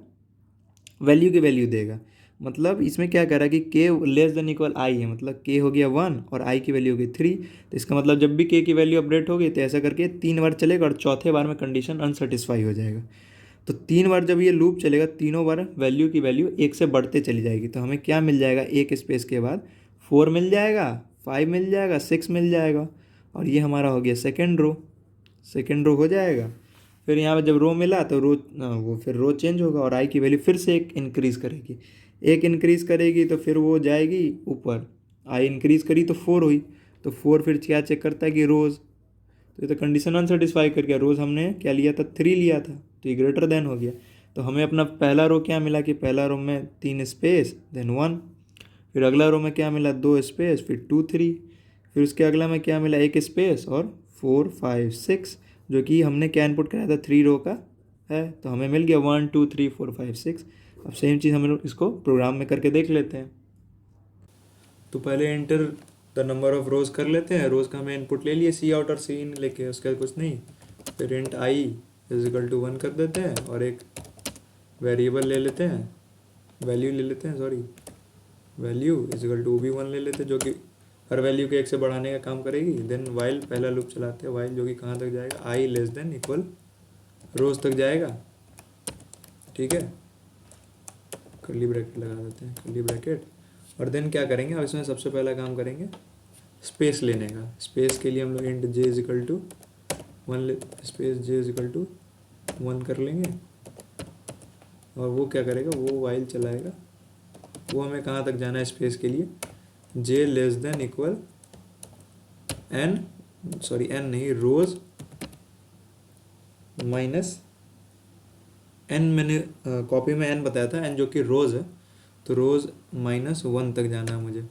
वैल्यू की वैल्यू देगा, मतलब इसमें क्या कह रहा है कि के लेस देन इक्वल आई है, मतलब के हो गया 1 और आई की वैल्यू हो गई 3, तो इसका मतलब जब भी के की वैल्यू अपडेट होगी तो ऐसा करके 3 बार चलेगा, और चौथे बार में कंडीशन अनसेटिस्फाई हो जाएगा, तो 3 बार जब ये लूप चलेगा, तीनों बार वैल्यू की वैल्यू 1 से बढ़ते चली जाएगी, तो हमें क्या मिल जाएगा, एक स्पेस के बाद 4 मिल जाएगा, 5 मिल जाएगा, 6 मिल जाएगा, और ये हमारा हो गया सेकेंड रो हो जाएगा। फिर यहाँ पे जब रो मिला तो वो फिर रो चेंज होगा, और आई की वैल्यू फिर से एक इंक्रीज़ करेगी, तो फिर वो जाएगी ऊपर, आई इंक्रीज़ करी तो 4 हुई, तो 4 फिर क्या चेक करता है कि रोज़, तो ये तो कंडीशन अनसेटिस्फाई कर गया, रोज़ हमने क्या लिया था 3 लिया था, तो ये ग्रेटर देन हो गया, तो हमें अपना पहला रो क्या मिला कि पहला रो में 3 स्पेस देन 1, फिर अगला रो में क्या मिला 2 स्पेस फिर 2 3, फिर उसके अगला में क्या मिला 1 स्पेस और 4 5 6, जो कि हमने क्या इनपुट कराया था 3 रो का है, तो हमें मिल गया 1 2 3 4 5 6। अब सेम चीज़ हम लोग इसको प्रोग्राम में करके देख लेते हैं, तो पहले एंटर द नंबर ऑफ रोज़ कर लेते हैं, रोज़ का हमें इनपुट ले लिए सी आउट और सी इन लेके, उसके बाद कुछ नहीं, फिर इंट आई इजिकल टू 1 कर देते हैं, और एक वेरिएबल ले लेते हैं, वैल्यू इजिकल टू भी 1 ले लेते हैं, जो कि हर वैल्यू के 1 से बढ़ाने का काम करेगी, देन वाइल पहला लूप चलाते हैं, वाइल जो कि कहाँ तक जाएगा, आई लेस देन इक्वल रोज़ तक जाएगा, ठीक है, कर्ली ब्रैकेट लगा देते हैं, कर्ली ब्रैकेट, और देन क्या करेंगे, अब इसमें सबसे पहला काम करेंगे स्पेस लेने का, स्पेस के लिए हम लोग int j is equal to 1 space j is equal to 1 कर लेंगे, और वो क्या करेगा, वो वाइल चलाएगा, वो हमें कहाँ तक जाना है स्पेस के लिए, जे लेस देन इक्वल एन नहीं रोज माइनस एन मैंने कॉपी में एन बताया था, एन जो कि रोज़ है, तो रोज़ -1 तक जाना है मुझे,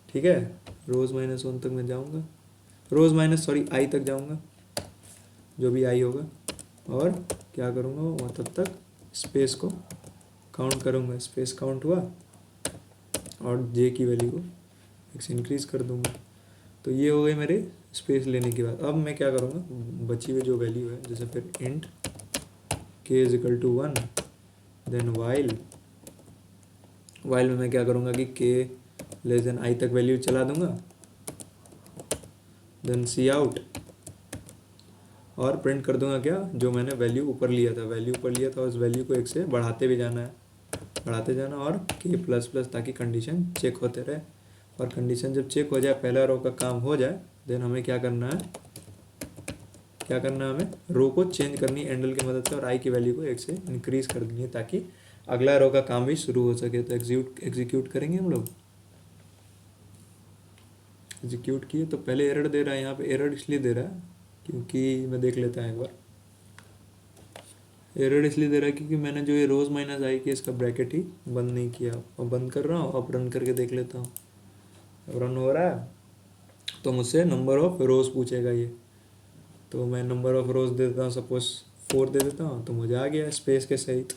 ठीक है। रोज़ -1 तक मैं जाऊँगा, रोज़ माइनस सॉरी आई तक जाऊँगा, जो भी आई होगा, और क्या करूँगा वहाँ तब तक स्पेस को काउंट करूँगा, स्पेस काउंट हुआ और जे की वैल्यू को एक इंक्रीज़ कर दूँगा। तो ये हो गई मेरे स्पेस लेने के बाद। अब मैं क्या करूँगा, बची हुई जो वैल्यू है, जैसे फिर int k is equal to 1, then while में मैं क्या करूँगा कि के लेस देन आई तक वैल्यू चला दूँगा, देन सी आउट, और प्रिंट कर दूंगा क्या, जो मैंने वैल्यू ऊपर लिया था उस वैल्यू को एक से बढ़ाते भी जाना है, बढ़ाते जाना, और के प्लस प्लस, ताकि कंडीशन चेक होते रहे। और कंडीशन जब चेक हो जाए, पहला रो का काम हो जाए, देन हमें क्या करना है, हमें रो को चेंज करनी है एंडल की मदद से, और आई की वैल्यू को एक से इंक्रीज कर देनी है, ताकि अगला रो का काम भी शुरू हो सके। तो एग्जीक्यूट करेंगे हम लोग। एग्जीक्यूट किए तो पहले एरर दे रहा है, यहाँ पे एरर इसलिए दे रहा है क्योंकि मैं देख लेता हूँ एक बार, एरर इसलिए दे रहा है क्योंकि मैंने जो ये रोज़ माइनस आई की इसका ब्रैकेट ही बंद नहीं किया। अब बंद कर रहा हूँ, अब रन करके देख लेता हूँ, अब रन हो रहा है तो मुझसे नंबर ऑफ रोज़ पूछेगा ये, तो मैं नंबर ऑफ रोज़ दे देता हूँ, सपोज 4 दे देता हूँ, तो मुझे आ गया स्पेस के सहित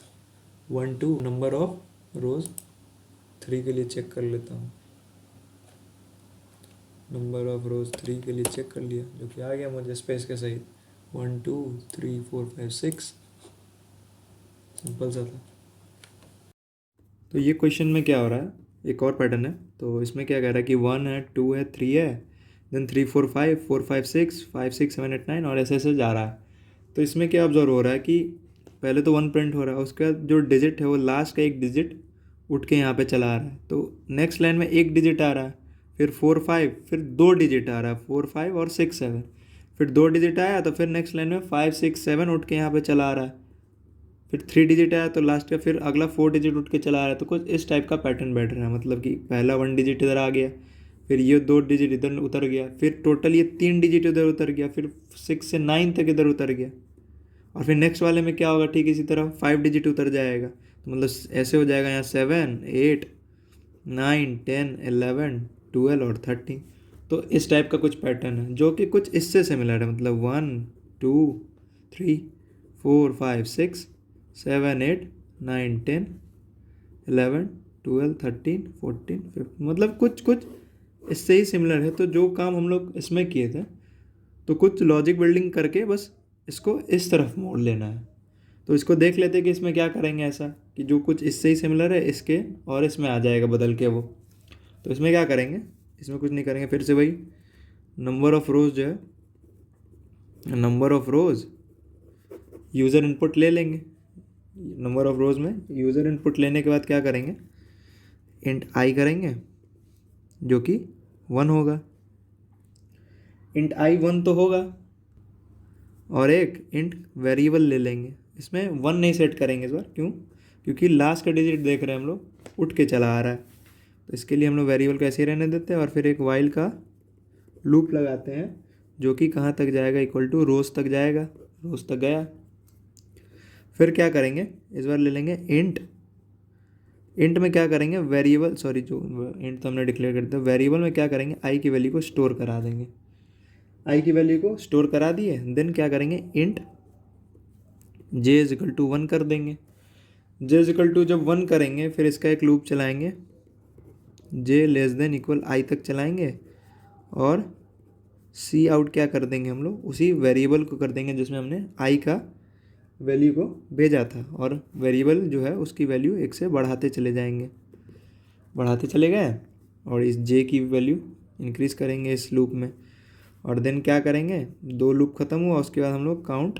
1 2। नंबर ऑफ रोज़ 3 के लिए चेक कर लेता हूँ, नंबर ऑफ रोज़ 3 के लिए चेक कर लिया, जो कि आ गया मुझे स्पेस के सहित 1 2 3 4 5 6। सिंपल सा था। तो ये क्वेश्चन में क्या हो रहा है, एक और पैटर्न है। तो इसमें क्या कह रहा है कि 1 है, 2 है, 3 है, देन 3 4 5 4 5 6 5 6 7 8 9, और ऐसे ऐसे जा रहा है। तो इसमें क्या ऑब्जर्व हो रहा है कि पहले तो 1 प्रिंट हो रहा है, उसके बाद जो डिजिट है वो लास्ट का एक डिजिट उठ के यहाँ पे चला आ रहा है। तो नेक्स्ट लाइन में एक डिजिट आ रहा है, फिर 4 5, फिर 2 डिजिट आ रहा है 4 5 और 6 7, फिर 2 डिजिट आया तो फिर नेक्स्ट लाइन में 5 6 7 उठ के यहाँ पे चला आ रहा है, फिर 3 डिजिट आया तो लास्ट का फिर अगला 4 डिजिट उठ के चला आ रहा है। तो कुछ इस टाइप का पैटर्न बैठ रहा है, मतलब कि पहला 1 डिजिट इधर आ गया, फिर ये 2 डिजिट इधर उतर गया, फिर टोटल ये 3 डिजिट इधर उतर गया, फिर 6 से 9 तक इधर उतर गया, और फिर नेक्स्ट वाले में क्या होगा, ठीक इसी तरह 5 डिजिट उतर जाएगा। तो मतलब ऐसे हो जाएगा, यहाँ 7 8 9 10 11 12 और 13। तो इस टाइप का कुछ पैटर्न है जो कि कुछ इससे सिमिलर है, मतलब 1 2 3 4 5 6 7 8 9 10 11 12 13 14 15, मतलब कुछ कुछ इससे ही सिमिलर है। तो जो काम हम लोग इसमें किए थे, तो कुछ लॉजिक बिल्डिंग करके बस इसको इस तरफ मोड़ लेना है। तो इसको देख लेते हैं कि इसमें क्या करेंगे, ऐसा कि जो कुछ इससे ही सिमिलर है इसके और इसमें आ जाएगा बदल के वो। तो इसमें क्या करेंगे, इसमें कुछ नहीं करेंगे, फिर से वही नंबर ऑफ रोज़ जो है, number of rows user input ले लेंगे। नंबर ऑफ रोज़ में यूज़र इनपुट लेने के बाद क्या करेंगे, इंट आई करेंगे जो कि 1 होगा। इंट आई 1 तो होगा, और एक इंट वेरिएबल ले लेंगे। इसमें 1 नहीं सेट करेंगे इस बार, क्यों, क्योंकि लास्ट का डिजिट देख रहे हैं हम लोग उठ के चला आ रहा है। तो इसके लिए हम लोग वेरिएबल को ऐसे ही रहने देते हैं, और फिर एक वाइल का लूप लगाते हैं जो कि कहाँ तक जाएगा, इक्वल टू रोज़ तक जाएगा, रोज़ तक गया। फिर क्या करेंगे, इस बार ले लेंगे इंट में क्या करेंगे, वेरिएबल सॉरी जो इंट तो हमने डिक्लेयर कर दिया, वेरिएबल में क्या करेंगे, आई की वैल्यू को स्टोर करा देंगे। आई की वैल्यू को स्टोर करा दिए, देन क्या करेंगे, int j is equal to 1 कर देंगे। जे इज इक्वल टू जब 1 करेंगे, फिर इसका एक लूप चलाएंगे, जे लेस देन इक्वल आई तक चलाएंगे, और सी आउट क्या कर देंगे हम लोग, उसी वेरिएबल को कर देंगे जिसमें हमने आई का वैल्यू को भेजा था, और वेरिएबल जो है उसकी वैल्यू एक से बढ़ाते चले जाएंगे, बढ़ाते चले गए, और इस जे की वैल्यू इंक्रीज़ करेंगे इस लूप में। और देन क्या करेंगे, 2 लूप ख़त्म हुआ, उसके बाद हम लोग काउंट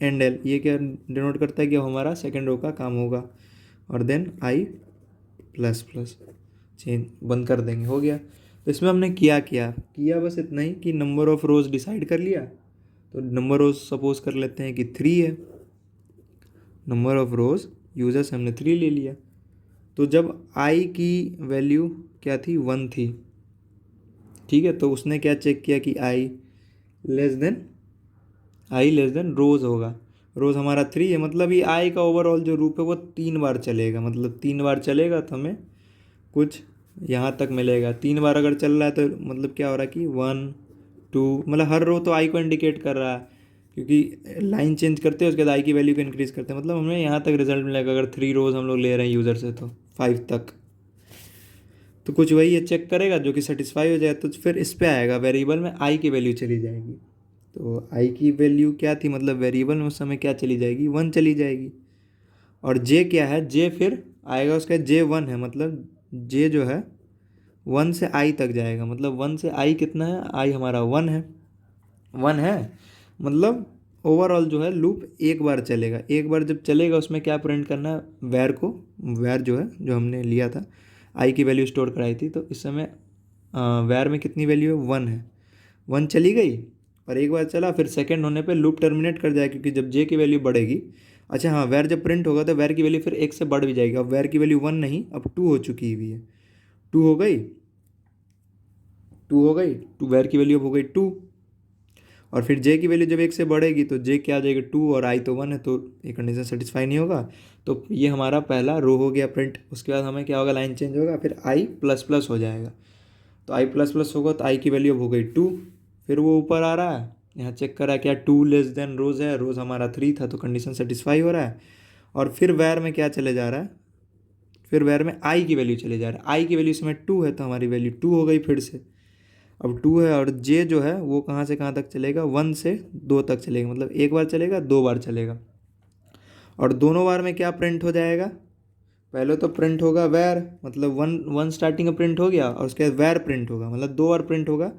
एंड एल, ये क्या डिनोट करता है कि हमारा सेकेंड रो का काम होगा, और then i plus plus change बंद कर देंगे, हो गया। तो इसमें हमने किया बस इतना ही कि नंबर ऑफ़ रोज़ डिसाइड कर लिया। तो नंबर रोज़ सपोज कर लेते हैं कि 3 है, नंबर ऑफ़ रोज़ यूज़र्स हमने 3 ले लिया। तो जब आई की वैल्यू क्या थी, 1 थी, ठीक है, तो उसने क्या चेक किया कि आई लेस देन रोज़ होगा। रोज़ हमारा 3 है, मतलब ये आई का ओवरऑल जो लूप है वो 3 बार चलेगा, मतलब 3 बार चलेगा तो हमें कुछ यहाँ तक मिलेगा। 3 बार अगर चल रहा है तो मतलब क्या हो रहा है कि 1 2, मतलब हर रो तो आई को इंडिकेट कर रहा है, क्योंकि लाइन चेंज करते हैं उसके बाद आई की वैल्यू को इंक्रीज़ करते हैं, मतलब हमें यहाँ तक रिजल्ट मिलेगा अगर 3 रोज़ हम लोग ले रहे हैं यूज़र से तो 5 तक। तो कुछ वही ये चेक करेगा जो कि सेटिस्फाई हो जाए, तो फिर इस पे आएगा वेरिएबल में आई की वैल्यू चली जाएगी। तो आई की वैल्यू क्या थी, मतलब वेरिएबल में उस समय क्या चली जाएगी, 1 चली जाएगी। और जे क्या है, जे फिर आएगा उसका जे 1 है, मतलब जे जो है 1 से आई तक जाएगा, मतलब 1 से आई कितना है, आई हमारा 1 है, 1 है, मतलब ओवरऑल जो है लूप एक बार चलेगा। एक बार जब चलेगा उसमें क्या प्रिंट करना है, वैर को, वैर जो है जो हमने लिया था आई की वैल्यू स्टोर कराई थी, तो इस समय वैर में कितनी वैल्यू है, 1 है, 1 चली गई। और एक बार चला फिर सेकंड होने पे लूप टर्मिनेट कर जाएगा, क्योंकि जब जे की वैल्यू बढ़ेगी, अच्छा हाँ, वैर जब प्रिंट होगा तो वैर की वैल्यू फिर एक से बढ़ भी जाएगी। अब वैर की वैल्यू 1 नहीं, अब 2 हो चुकी हुई है, 2 हो गई, 2 हो गई, 2 वैर की वैल्यू अब हो गई 2। और फिर जे की वैल्यू जब एक से बढ़ेगी तो जे क्या आ जाएगा 2, और आई तो 1 है, तो ये कंडीशन सेटिस्फाई नहीं होगा। तो ये हमारा पहला रो हो गया प्रिंट। उसके बाद हमें क्या होगा, लाइन चेंज होगा, फिर आई प्लस प्लस हो जाएगा। तो आई प्लस प्लस होगा तो आई की वैल्यू अब हो गई 2। फिर वो ऊपर आ रहा है, यहाँ चेक करा क्या 2 लेस देन रोज़ है, रोज़ हमारा 3 था, तो कंडीशन सेटिस्फाई हो रहा है। और फिर वैर में क्या चले जा रहा है, फिर वैर में आई की वैल्यू चले जा रहा है, आई की वैल्यू इसमें 2 है तो हमारी वैल्यू 2 हो गई फिर से। अब 2 है, और जे जो है वो कहाँ से कहाँ तक चलेगा, 1 से 2 तक चलेगा, मतलब एक बार चलेगा, 2 बार चलेगा। और दोनों बार में क्या प्रिंट हो जाएगा, पहले तो प्रिंट होगा वैर, मतलब 1 स्टार्टिंग में प्रिंट हो गया, और उसके बाद वैर प्रिंट होगा, मतलब 2 बार प्रिंट होगा।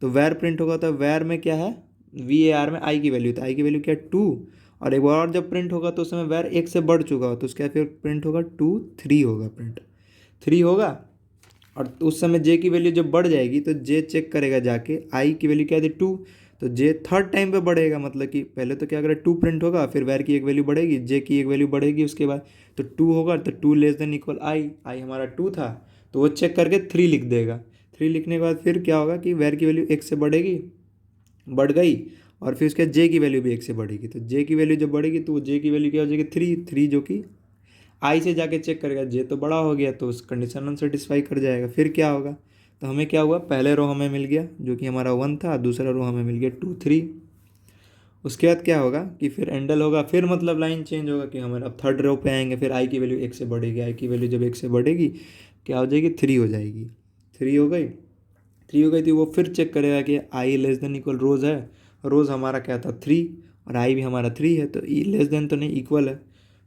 तो वैर प्रिंट होगा तो वैर में क्या है, वी ए आर में आई की वैल्यू, तो आई की वैल्यू क्या है 2। और एक बार और जब प्रिंट होगा तो उस समय वैर एक से बढ़ चुका हो, तो उसके बाद फिर प्रिंट होगा 2 3 होगा, प्रिंट 3 होगा। और उस समय जे की वैल्यू जब बढ़ जाएगी तो जे चेक करेगा जाके आई की वैल्यू क्या थी 2, तो जे थर्ड टाइम पे बढ़ेगा, मतलब कि पहले तो क्या करेगा 2 प्रिंट होगा, फिर वैर की एक वैल्यू बढ़ेगी, जे की एक वैल्यू बढ़ेगी उसके बाद, तो 2 होगा, तो 2 लेस देन इक्वल आई, आई हमारा 2 था, तो वो चेक करके 3 लिख देगा। 3 लिखने के बाद फिर क्या होगा कि वैर की वैल्यू एक से बढ़ेगी, बढ़ गई, और फिर उसके बाद जे की वैल्यू भी एक से बढ़ेगी, तो जे की वैल्यू जब बढ़ेगी तो जे की वैल्यू क्या हो जाएगी 3, 3 जो कि आई से जाके चेक करेगा, जे तो बड़ा हो गया तो उस कंडीशन अनसेटिस्फाई कर जाएगा। फिर क्या होगा, तो हमें क्या हुआ, पहले रो हमें मिल गया जो कि हमारा 1 था, दूसरा रो हमें मिल गया 2 3। उसके बाद क्या होगा कि फिर एंडल होगा, फिर मतलब लाइन चेंज होगा कि हमारे अब थर्ड रो पे आएंगे, फिर आई की वैल्यू एक से बढ़ेगी, आई की वैल्यू जब एक से बढ़ेगी क्या हो जाएगी 3 हो जाएगी, 3 हो गई, 3 हो गई थी, वो फिर चेक करेगा कि आई लेस देन इक्वल रोज़ है, रोज़ हमारा क्या था 3, और आई भी हमारा 3 है, तो ई लेस देन तो नहीं इक्वल है,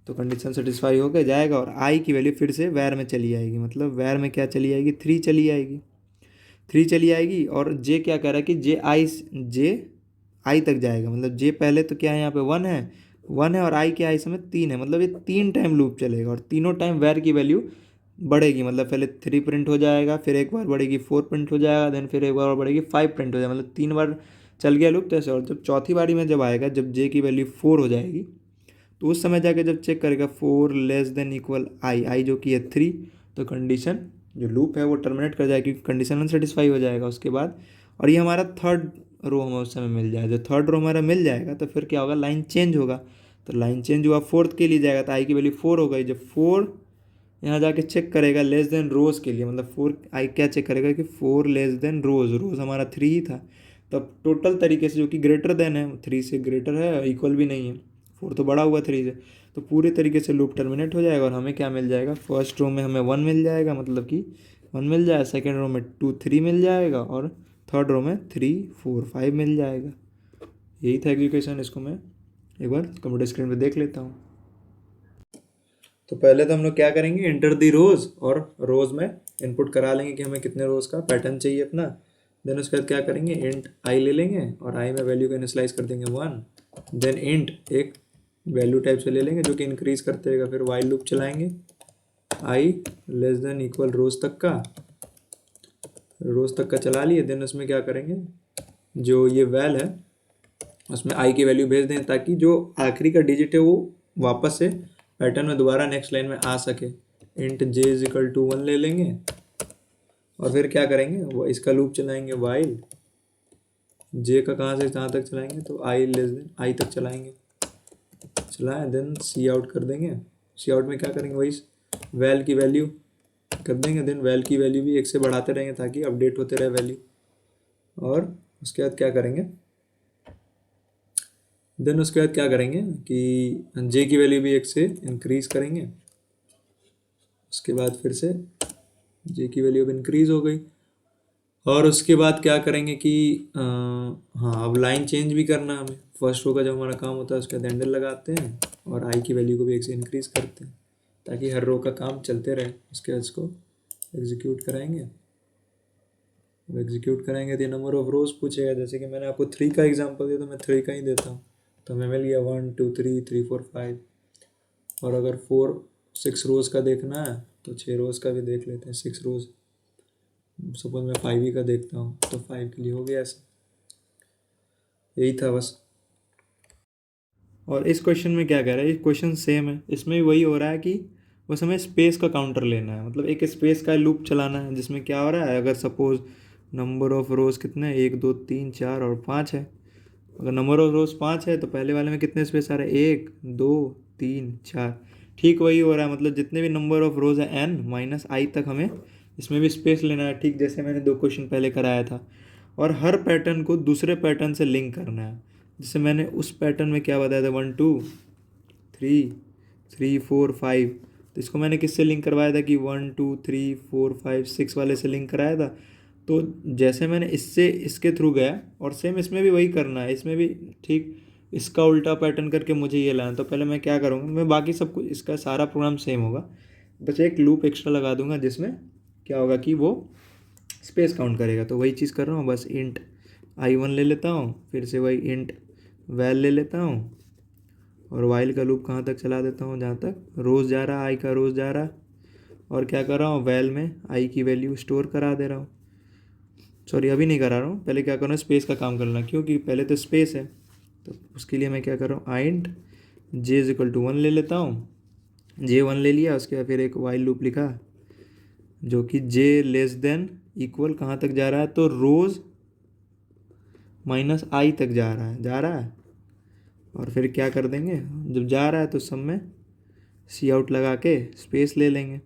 तो कंडीशन सेटिस्फाई हो गया जाएगा। और आई की वैल्यू फिर से वैर में चली आएगी, मतलब वैर में क्या चली आएगी 3 चली आएगी, 3 चली आएगी। और जे क्या कह रहा है कि जे आई तक जाएगा, मतलब जे पहले तो क्या है यहाँ पे 1 है, 1 है, और आई के आई समय 3 है, मतलब ये 3 टाइम लूप चलेगा, और तीनों टाइम वैर की वैल्यू बढ़ेगी, मतलब पहले 3 प्रिंट हो जाएगा, फिर एक बार बढ़ेगी 4 प्रिंट हो जाएगा, देन फिर एक बार और बढ़ेगी 5 प्रिंट हो जाएगा, मतलब 3 बार चल गया लूप तैसे। और जब चौथी बारी में जब आएगा, जब जे की वैल्यू 4 हो जाएगी, तो उस समय जाके जब चेक करेगा 4 लेस देन इक्वल आई, आई जो कि है 3, तो कंडीशन जो लूप है वो टर्मिनेट कर जाएगा, क्योंकि कंडीशन अनसेटिस्फाई हो जाएगा उसके बाद। और ये हमारा थर्ड रो हमें उस समय मिल जाएगा, जब थर्ड रो हमारा मिल जाएगा तो फिर क्या होगा, लाइन चेंज होगा, तो लाइन चेंज हुआ फोर्थ के लिए जाएगा, तो आई की वैल्यू 4 हो गई, जब 4 यहाँ जाके चेक करेगा लेस देन रोज़ के लिए, मतलब 4 आई क्या चेक करेगा कि 4 लेस देन रोज़, रोज़ हमारा 3 ही था, तब टोटल तरीके से जो कि ग्रेटर देन है, 3 से ग्रेटर है, इक्वल भी नहीं है, 4 तो बड़ा हुआ 3 से, तो पूरे तरीके से लूप टर्मिनेट हो जाएगा। और हमें क्या मिल जाएगा, फर्स्ट रो में हमें 1 मिल जाएगा, मतलब कि 1 मिल जाएगा, सेकेंड रो में 2 3 मिल जाएगा, और थर्ड रो में 3 4 5 मिल जाएगा। यही था एग्जीक्यूशन, इसको मैं एक बार कंप्यूटर स्क्रीन पर देख लेता हूँ। तो पहले तो हम लोग क्या करेंगे, इंटर दी रोज़, और रोज़ में इनपुट करा लेंगे कि हमें कितने रोज़ का पैटर्न चाहिए अपना। देन उसके बाद क्या करेंगे, इंट आई ले लेंगे, और आई में वैल्यू को इनिशियलाइज कर देंगे 1। देन इंट एक वैल्यू टाइप से ले लेंगे जो कि इंक्रीज करते रहेगा, फिर वाइल लूप चलाएंगे आई लेस देन इक्वल रोज़ तक का, रोज़ तक का चला लिए। देन उसमें क्या करेंगे, जो ये वैल है उसमें आई की वैल्यू भेज दें, ताकि जो आखिरी का डिजिट है वो वापस से पैटर्न में दोबारा नेक्स्ट लाइन में आ सके। Int j is equal to 1 ले लेंगे, और फिर क्या करेंगे, वो इसका लूप चलाएंगे वाइल, जे का कहाँ से कहाँ तक चलाएंगे, तो आई लेस देन आई तक चलाएंगे। चलाएं, देन सी आउट कर देंगे। सी आउट में क्या करेंगे, वही वैल की वैल्यू कर देंगे, देन वैल की वैल्यू भी 1 से बढ़ाते रहेंगे ताकि अपडेट होते रहे वैल्यू। और उसके बाद क्या करेंगे, देन उसके बाद क्या करेंगे कि जे की वैल्यू भी 1 से इंक्रीज करेंगे। उसके बाद फिर से जे की वैल्यू अब इंक्रीज हो गई। और उसके बाद क्या करेंगे कि हाँ, अब लाइन चेंज भी करना है हमें। फर्स्ट रो का जब हमारा काम होता है उसके बाद हैंडल लगाते हैं और आई की वैल्यू को भी 1 से इंक्रीज करते हैं ताकि हर रो का काम चलते रहे। उसके बाद इसको एग्जीक्यूट कराएंगे। अब एग्जीक्यूट कराएंगे तो ये नंबर ऑफ रोज पूछेगा। जैसे कि मैंने आपको 3 का एग्जांपल दिया तो मैं 3 का ही देता हूँ। तो हमें मिल गया 1 2 3 3 4 5। और अगर 6 रोज का देखना है तो 6 रोज का भी देख लेते हैं। 6 रोज, सपोज मैं 5 ही का देखता हूँ तो 5 के लिए हो गया ऐसा। यही था बस। और इस क्वेश्चन में क्या कह रहा है, ये क्वेश्चन सेम है, इसमें भी वही हो रहा है कि बस हमें स्पेस का काउंटर लेना है। मतलब एक स्पेस का लूप चलाना है जिसमें क्या हो रहा है, अगर सपोज नंबर ऑफ रोज कितने, 1 2 3 4 और 5 है। अगर नंबर ऑफ रोज 5 है तो पहले वाले में कितने स्पेस आ रहे हैं, 1 2 3 4। ठीक वही हो रहा है, मतलब जितने भी नंबर ऑफ रोज है n माइनस आई तक हमें इसमें भी स्पेस लेना है, ठीक जैसे मैंने 2 क्वेश्चन पहले कराया था। और हर पैटर्न को दूसरे पैटर्न से लिंक करना है। जैसे मैंने उस पैटर्न में क्या बताया था, 1 2 3 3 4 5। तो इसको मैंने किससे लिंक करवाया था कि 1 2 3 4 5 6 वाले से लिंक कराया था। तो जैसे मैंने इससे इसके थ्रू गया और सेम इसमें भी वही करना है, इसमें भी ठीक इसका उल्टा पैटर्न करके मुझे ये लाना। तो पहले मैं क्या करूँगा, मैं बाकी सब कुछ इसका सारा प्रोग्राम सेम होगा, बस एक लूप एक्स्ट्रा लगा दूंगा जिसमें क्या होगा कि वो स्पेस काउंट करेगा। तो वही चीज़ कर रहा हूँ, बस इंट i1 ले लेता हूँ, फिर से वही इंट वैल ले लेता हूँ और वाइल का लूप कहाँ तक चला देता हूँ, जहाँ तक रोज़ जा रहा है, आई का रोज़ जा रहा है। और क्या कर रहा हूँ, वैल में आई की वैल्यू स्टोर करा दे रहा हूँ। सॉरी, अभी नहीं करा रहा हूँ, पहले क्या करना है, स्पेस का काम करना, क्योंकि पहले तो स्पेस है। तो उसके लिए मैं क्या कर रहा हूँ, आइंट जे इज इक्वल टू 1 ले लेता हूँ। जे 1 ले लिया, उसके बाद फिर एक वाइल लूप लिखा जो कि जे लेस देन इक्वल कहाँ तक जा रहा है, तो रोज़ माइनस आई तक जा रहा है। और फिर क्या कर देंगे, जब जा रहा है तो सब में सी आउट लगा के स्पेस ले लेंगे।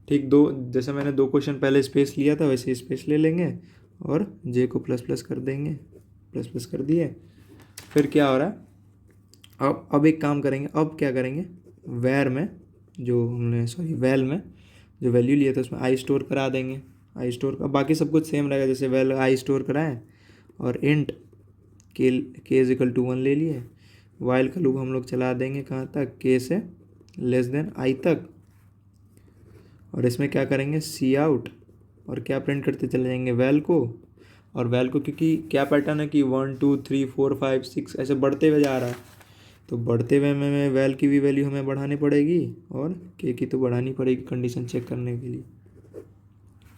ठीक, जैसे मैंने 2 क्वेश्चन पहले स्पेस लिया था वैसे ही स्पेस ले लेंगे और जे को प्लस प्लस कर देंगे, प्लस प्लस कर दिए। फिर क्या हो रहा है, अब एक काम करेंगे, अब क्या करेंगे, वैल में जो वैल्यू लिया था उसमें आई स्टोर करा देंगे। आई स्टोर का बाकी सब कुछ सेम रहेगा, जैसे वैल आई स्टोर कराएं और int k is equal to 1 ले लिए। वाइल का लूप हम लोग चला देंगे कहाँ तक, के से लेस देन आई तक। और इसमें क्या करेंगे, सी आउट, और क्या प्रिंट करते चले जाएंगे, वैल को। और वैल को क्योंकि क्या पैटर्न है कि 1 2 3 4 5 6 ऐसे बढ़ते हुए जा रहा है, तो बढ़ते हुए में वैल की भी वैल्यू हमें बढ़ानी पड़ेगी और के की तो बढ़ानी पड़ेगी कंडीशन चेक करने के लिए।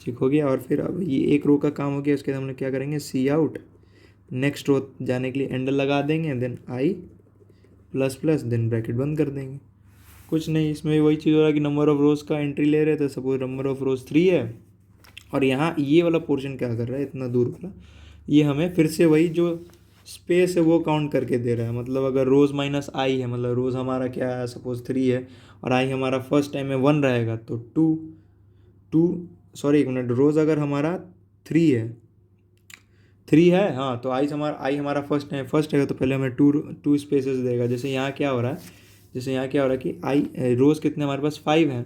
चेक हो गया। और फिर अब ये एक रो का काम हो गया, उसके बाद हम लोग क्या करेंगे, सी आउट, नेक्स्ट रो जाने के लिए एंडल लगा देंगे, then i plus plus, then bracket बंद कर देंगे। कुछ नहीं, इसमें वही चीज़ हो रहा है कि नंबर ऑफ रोज़ का एंट्री ले रहे थे, सपोज नंबर ऑफ रोज़ 3 है। और यहाँ ये वाला पोर्शन क्या कर रहा है, इतना दूर वाला, ये हमें फिर से वही जो स्पेस है वो काउंट करके दे रहा है। मतलब अगर रोज़ माइनस आई है, मतलब रोज़ हमारा क्या है, सपोज 3 है और आई हमारा फर्स्ट टाइम में 1 रहेगा तो एक मिनट, रोज़ अगर हमारा 3 है हाँ, तो आई हमारा फर्स्ट है तो पहले हमें टू स्पेसेस देगा। जैसे यहाँ क्या हो रहा है कि आई रोज़ कितने हमारे पास 5 हैं,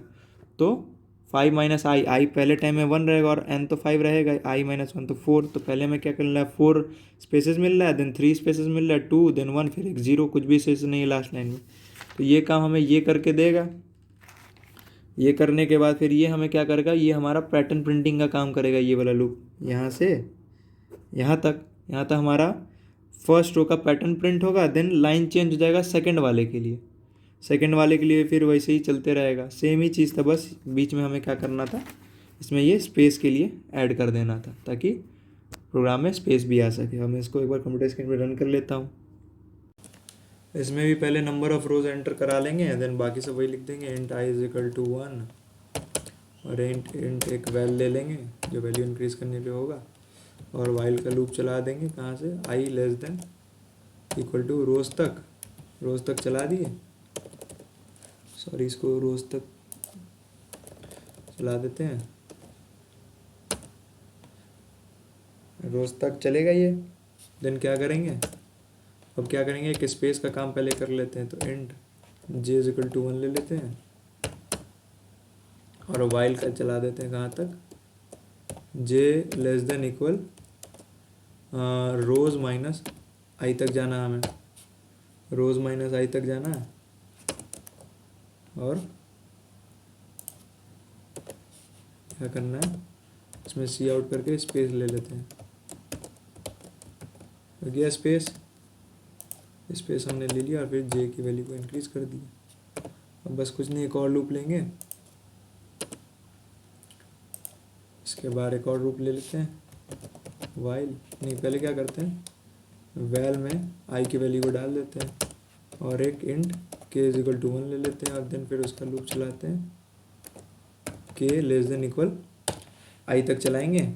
तो 5 माइनस आई पहले टाइम में 1 रहेगा और n तो 5 रहेगा, आई माइनस 1 तो 4। तो पहले हमें क्या करना है, 4 स्पेसेस मिल रहा है, देन 3 स्पेसेस मिल रहा है, 2 देन 1 फिर एक 0, कुछ भी स्पेस नहीं है लास्ट लाइन में। तो ये काम हमें ये करके देगा। ये करने के बाद फिर ये हमें क्या करेगा, ये हमारा पैटर्न प्रिंटिंग का काम करेगा। ये वाला लूप यहाँ से यहाँ तक हमारा फर्स्ट रो का पैटर्न प्रिंट होगा, देन लाइन चेंज हो जाएगा सेकंड वाले के लिए फिर वैसे ही चलते रहेगा। सेम ही चीज़ था, बस बीच में हमें क्या करना था, इसमें ये स्पेस के लिए ऐड कर देना था ताकि प्रोग्राम में स्पेस भी आ सके। मैं इसको एक बार कंप्यूटर स्क्रीन पर रन कर लेता हूँ। इसमें भी पहले नंबर ऑफ रोज एंटर करा लेंगे, देन बाकी सब वही लिख देंगे, int i is equal to 1 और इंट एक वैल ले लेंगे जो वैल्यू इंक्रीज करने पे होगा और वाइल का लूप चला देंगे कहाँ से, आई less than equal two rows तक। रोज़ तक चला दिए, सॉरी इसको रोज़ तक चला देते हैं, रोज़ तक चलेगा ये। देन क्या करेंगे, अब क्या करेंगे, एक स्पेस का काम पहले कर लेते हैं। तो int j is equal to 1 ले लेते हैं और वाइल का चला देते हैं कहाँ तक, जे less than equal rose minus I तक जाना है हमें, रोज़ माइनस आई तक जाना है। और क्या करना है, इसमें सी आउट करके स्पेस ले लेते हैं, हो गया स्पेस, स्पेस हमने ले लिया और फिर जे की वैल्यू को इंक्रीज कर दिया। अब बस कुछ नहीं, एक और लूप लेंगे, इसके बाद एक और लूप ले लेते हैं, वाइल नहीं, पहले क्या करते हैं, वैल में आई की वैल्यू को डाल देते हैं और एक int k is equal to 1 ले लेते हैं और देन फिर उसका लूप चलाते हैं, के लेस देन इक्वल आई तक चलाएंगे,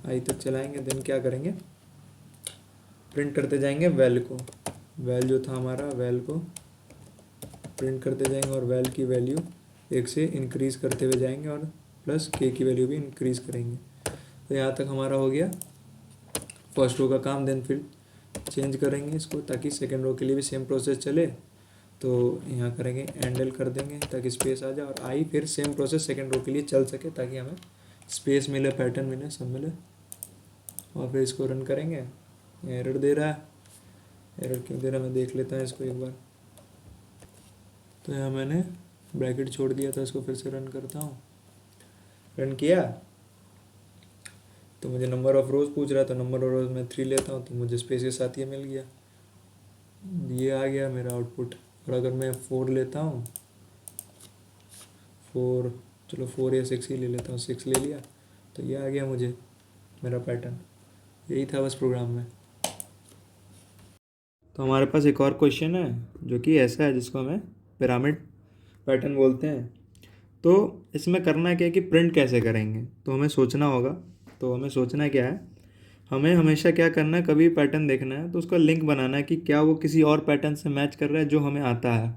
आई तक चलाएंगे। देन क्या करेंगे, प्रिंट करते जाएंगे वैल को, वैल जो था हमारा, वैल को प्रिंट करते जाएंगे और वैल की वैल्यू 1 से इंक्रीज करते हुए जाएंगे और प्लस के की वैल्यू भी इंक्रीज करेंगे। तो यहाँ तक हमारा हो गया फर्स्ट रो का काम। देन फिर चेंज करेंगे इसको ताकि सेकेंड रो के लिए भी सेम प्रोसेस चले। तो यहाँ करेंगे एंडल कर देंगे ताकि स्पेस आ जाए और आई फिर सेम प्रोसेस सेकेंड रो के लिए चल सके ताकि हमें स्पेस मिले, पैटर्न मिले, सब मिले। और फिर इसको रन करेंगे, एरर दे रहा है, एरर क्यों दे रहा है मैं देख लेता हूँ इसको एक बार। तो यहाँ मैंने ब्रैकेट छोड़ दिया था, इसको फिर से रन करता हूँ। रन किया तो मुझे नंबर ऑफ रोज़ पूछ रहा था, नंबर ऑफ रोज़ मैं 3 लेता हूँ तो मुझे स्पेस के साथ ये मिल गया, ये आ गया मेरा आउटपुट। और अगर मैं 4 लेता हूँ, 4 चलो 4 या 6 ही ले लेता हूँ, 6 ले लिया तो ये आ गया मुझे मेरा पैटर्न। यही था बस प्रोग्राम में। तो हमारे पास एक और क्वेश्चन है जो कि ऐसा है जिसको हमें पिरामिड पैटर्न बोलते हैं। तो इसमें करना क्या है कि प्रिंट कैसे करेंगे, तो हमें सोचना होगा। तो हमें सोचना क्या है, हमें हमेशा क्या करना है, कभी पैटर्न देखना है तो उसका लिंक बनाना है कि क्या वो किसी और पैटर्न से मैच कर रहा है जो हमें आता है।